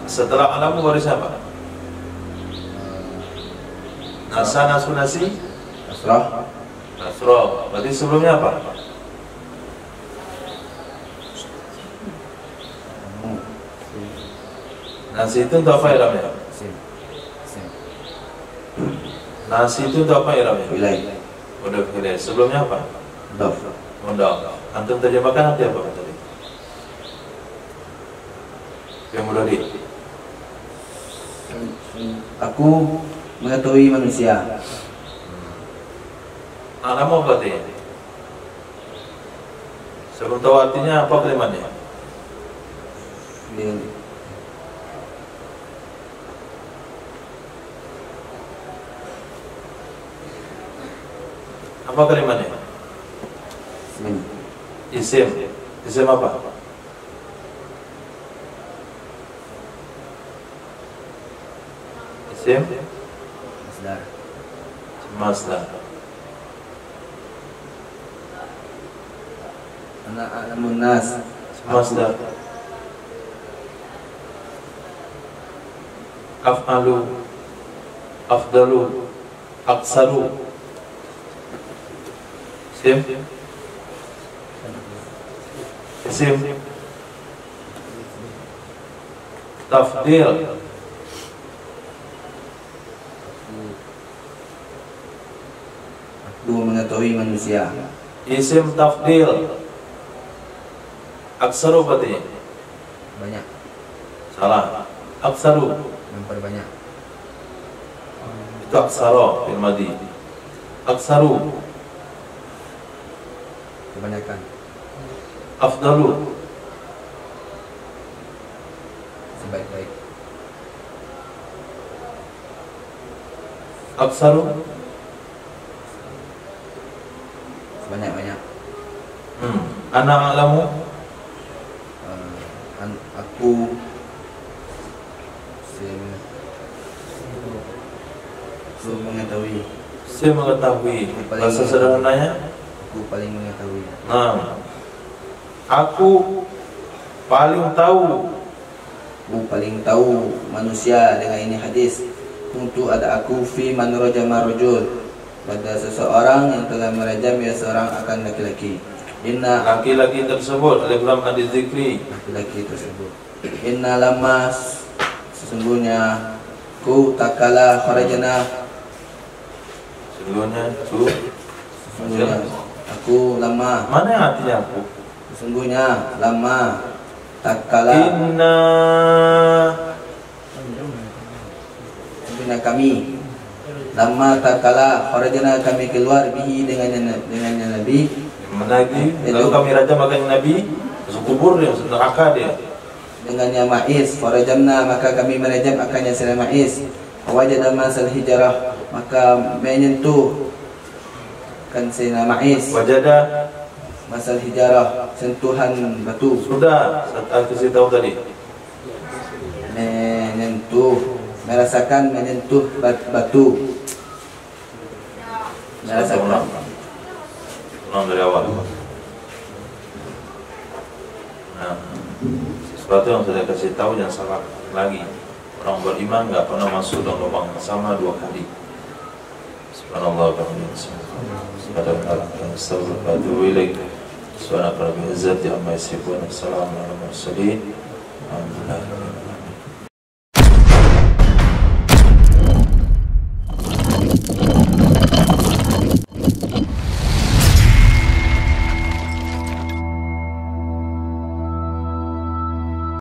Setelah alamu baru siapa? Nasunasi Nasrah, Nasrah. Berarti sebelumnya apa? Nasi itu untuk apa iramnya? Nasi itu untuk apa iramnya? wilayah, Udah pilih. Sebelumnya apa? Mudaf. Mudaf. Antum terjemahkan nanti apa tadi? Yang mudah di. Aku mengetahui manusia. Alamu apa tadi? Sebelum tahu artinya apa kalimatnya? Apa kalimatnya? Isim. Isim apa? Isim? Masdar. Masdar. Ana a'lamun nas. Masdar. Af'alu, afdalu, aksaru. Isim? Isim? Tafdil. Aku mengetahui manusia. Isim tafdil. Aksaru berarti? Banyak. Salah. Aksaru. Memperbanyak. Itu aksara fil madi. Aksaru. Kebanyakan. Afdalu. Sebaik-baik. Aksaru. Sebanyak-banyak. Ana a'lamu. Aku mengetahui. Saya mengetahui. Bahasa sederhananya, Aku paling mengetahui. nah, aku paling tahu. Aku paling tahu manusia dengan ini hadis. Untuk ada aku fi man rajama rajul, pada seseorang yang telah merajam ya seorang akan laki-laki. Inna Laki-laki tersebut alif lam hadis zikri. laki-laki tersebut. Inna lama sesungguhnya ku takala kharajana, Sesungguhnya aku lama, mana yang artinya aku? sesungguhnya lama takala, Inna sesungguhnya kami lama takala kharajana, kami keluar bihi dengannya Nabi. Menagi, lalu kami rajam akan Nabi, masuk kubur dia, masuk neraka dia. Dengannya Ma'iz, farajamna, maka kami merajam akannya sila Ma'iz. Wajada masal hijarah, maka menyentuh kan sila Ma'iz. Wajada Masal hijarah, sentuhan batu. sudah, saya kasih tahu tadi. Menyentuh, merasakan menyentuh batu. Merasakan. Ulang dari awal. Nah, sesuatu yang saya kasih tahu jangan salah lagi. Orang beriman nggak pernah masuk dalam lubang yang sama dua kali. Subhanallah walhamdulillah. Subhanallah. Assalamualaikum warahmatullahi wabarakatuh.